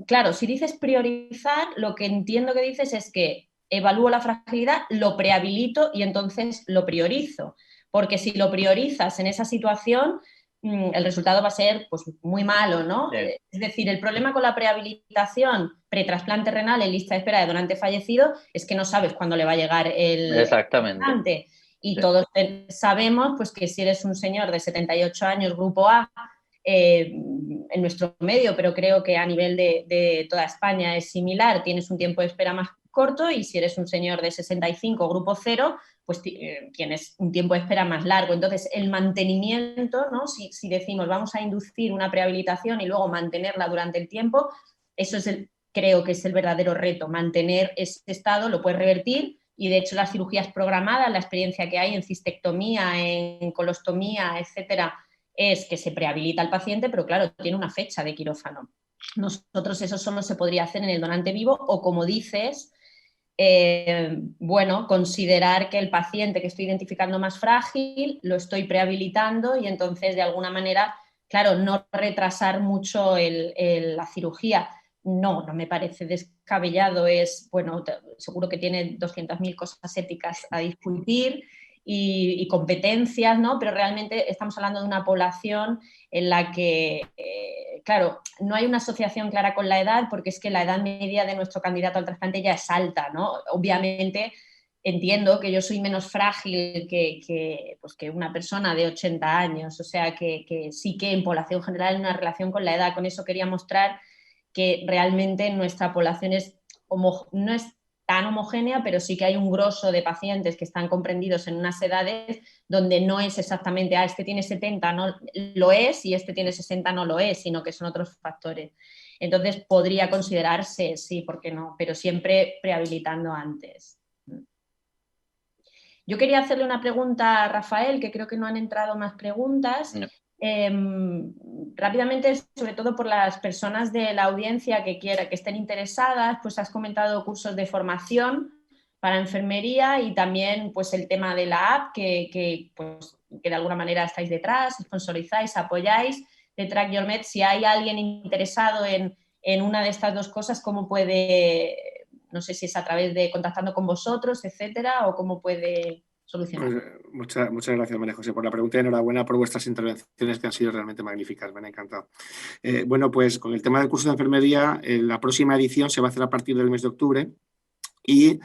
Claro, si dices priorizar, lo que entiendo que dices es que evalúo la fragilidad, lo prehabilito y entonces lo priorizo. Porque si lo priorizas en esa situación, el resultado va a ser pues, muy malo, ¿no?
Sí.
Es decir, el problema con la prehabilitación pretrasplante renal en lista de espera de donante fallecido es que no sabes cuándo le va a llegar el trasplante. Y sí, todos sabemos pues, que si eres un señor de 78 años, grupo A, en nuestro medio, pero creo que a nivel de toda España es similar, tienes un tiempo de espera más corto, y si eres un señor de 65, grupo 0, pues tienes un tiempo de espera más largo. Entonces, el mantenimiento, ¿no? Si decimos vamos a inducir una prehabilitación y luego mantenerla durante el tiempo, eso es creo que es el verdadero reto, mantener ese estado, lo puedes revertir, y de hecho las cirugías programadas, la experiencia que hay en cistectomía, en colostomía, etcétera, es que se prehabilita al paciente, pero claro, tiene una fecha de quirófano. Nosotros eso solo se podría hacer en el donante vivo, o como dices, bueno, considerar que el paciente que estoy identificando más frágil lo estoy prehabilitando, y entonces de alguna manera, claro, no retrasar mucho la cirugía. No me parece descabellado, es, bueno, seguro que tiene 200.000 cosas éticas a discutir y competencias, ¿no? Pero realmente estamos hablando de una población en la que, claro, no hay una asociación clara con la edad, porque es que la edad media de nuestro candidato al trasplante ya es alta, ¿no? Obviamente entiendo que yo soy menos frágil que una persona de 80 años, o sea que sí que en población general hay una relación con la edad. Con eso quería mostrar que realmente nuestra población no es tan homogénea, pero sí que hay un grosso de pacientes que están comprendidos en unas edades donde no es exactamente, este tiene 70, no lo es, y este tiene 60, no lo es, sino que son otros factores. Entonces podría considerarse, sí, ¿por qué no? Pero siempre prehabilitando antes. Yo quería hacerle una pregunta a Rafael, que creo que no han entrado más preguntas. No. Rápidamente, sobre todo por las personas de la audiencia que estén interesadas, pues has comentado cursos de formación para enfermería, y también pues el tema de la app que de alguna manera estáis detrás, sponsorizáis, apoyáis, de Track Your Med. Si hay alguien interesado en una de estas dos cosas, ¿cómo puede, no sé si es a través de contactando con vosotros, etcétera, o cómo puede solucionar?
Pues muchas gracias, María José, por la pregunta, y enhorabuena por vuestras intervenciones, que han sido realmente magníficas, me han encantado. Bueno, pues con el tema del curso de enfermería, la próxima edición se va a hacer a partir del mes de octubre, y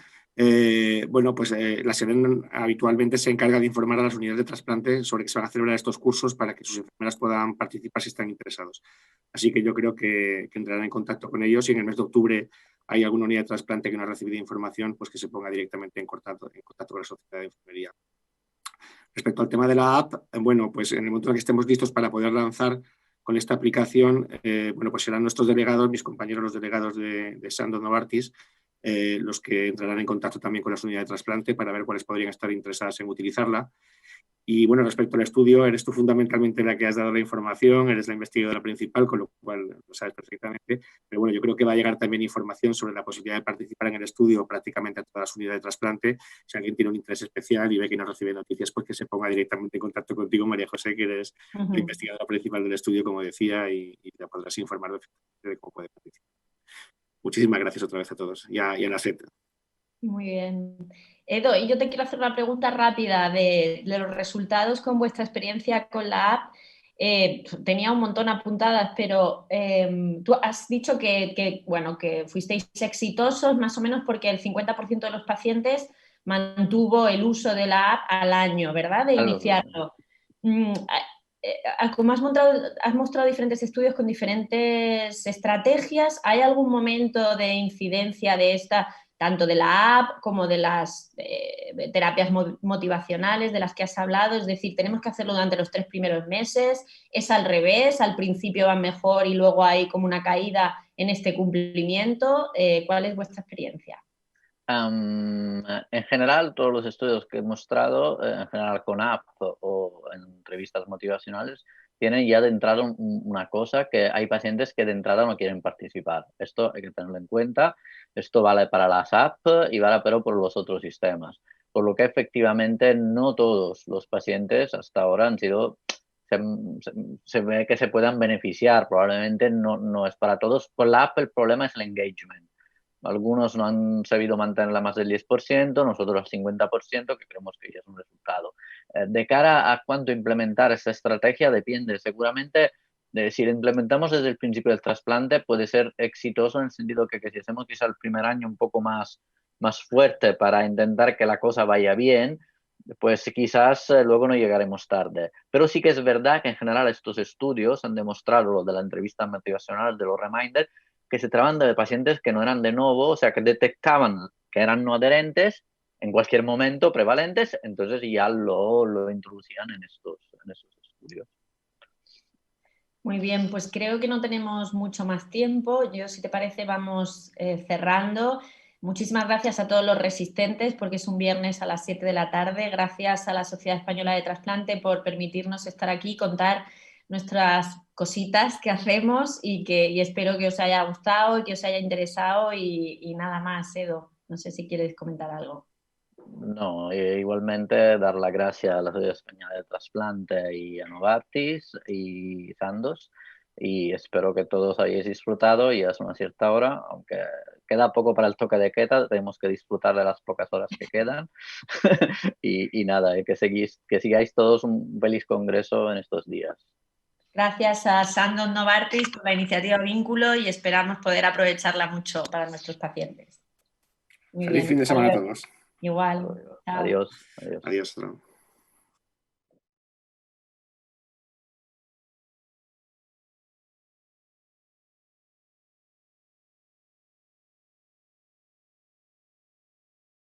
bueno, pues la SEREN habitualmente se encarga de informar a las unidades de trasplante sobre que se van a celebrar estos cursos para que sus enfermeras puedan participar si están interesados. Así que yo creo que entrarán en contacto con ellos, y en el mes de octubre hay alguna unidad de trasplante que no ha recibido información, pues que se ponga directamente en contacto con la Sociedad de Enfermería. Respecto al tema de la app, bueno, pues en el momento en que estemos listos para poder lanzar con esta aplicación, bueno, pues serán nuestros delegados, mis compañeros los delegados de Sandoz Novartis, los que entrarán en contacto también con las unidades de trasplante para ver cuáles podrían estar interesadas en utilizarla. Y bueno, respecto al estudio, eres tú fundamentalmente la que has dado la información, eres la investigadora principal, con lo cual lo sabes perfectamente. Pero bueno, yo creo que va a llegar también información sobre la posibilidad de participar en el estudio prácticamente a todas las unidades de trasplante. Si alguien tiene un interés especial y ve que no recibe noticias, pues que se ponga directamente en contacto contigo, María José, que eres la investigadora principal del estudio, como decía, y ya podrás informar de cómo puede participar. Muchísimas gracias otra vez a todos y a la SET.
Muy bien. Edo, y yo te quiero hacer una pregunta rápida de los resultados con vuestra experiencia con la app. Tenía un montón apuntadas, pero tú has dicho que fuisteis exitosos más o menos porque el 50% de los pacientes mantuvo el uso de la app al año, ¿verdad? De iniciarlo. como has mostrado diferentes estudios con diferentes estrategias, ¿hay algún momento de incidencia de esta, tanto de la app como de las terapias motivacionales de las que has hablado? Es decir, ¿tenemos que hacerlo durante los 3 primeros meses? ¿Es al revés? ¿Al principio van mejor y luego hay como una caída en este cumplimiento? ¿Cuál es vuestra experiencia?
En general, todos los estudios que he mostrado, en general con app o en entrevistas motivacionales, tienen ya de entrada una cosa, que hay pacientes que de entrada no quieren participar. Esto hay que tenerlo en cuenta. Esto vale para las apps y vale pero por los otros sistemas. Por lo que efectivamente no todos los pacientes hasta ahora han sido... Se ve que se puedan beneficiar, probablemente no es para todos. Con la app el problema es el engagement. Algunos no han sabido mantenerla más del 10%, nosotros al 50%, que creemos que ya es un resultado. De cara a cuánto implementar esta estrategia depende. Seguramente, si la implementamos desde el principio del trasplante, puede ser exitoso en el sentido que si hacemos quizá el primer año un poco más fuerte para intentar que la cosa vaya bien, pues quizás luego no llegaremos tarde. Pero sí que es verdad que en general estos estudios han demostrado, lo de la entrevista motivacional, de los reminders, que se trataban de pacientes que no eran de nuevo, o sea, que detectaban que eran no adherentes en cualquier momento prevalentes, entonces ya lo introducían en esos estudios.
Muy bien, pues creo que no tenemos mucho más tiempo. Yo, si te parece, vamos cerrando. Muchísimas gracias a todos los resistentes, porque es un viernes a las 7 de la tarde. Gracias a la Sociedad Española de Trasplante por permitirnos estar aquí y contar nuestras cositas que hacemos y espero que os haya gustado y que os haya interesado y nada más, Edo. No sé si quieres comentar algo.
No, igualmente dar las gracias a la Sociedad Española de Trasplante y a Novartis y Sandoz, y espero que todos hayáis disfrutado. Y es una cierta hora, aunque queda poco para el toque de queda, tenemos que disfrutar de las pocas horas que quedan. y nada, que sigáis todos un feliz congreso en estos días.
Gracias a Sandoz Novartis por la iniciativa Vínculo y esperamos poder aprovecharla mucho para nuestros pacientes.
Feliz fin de semana a todos.
Igual.
Adiós.
Adiós.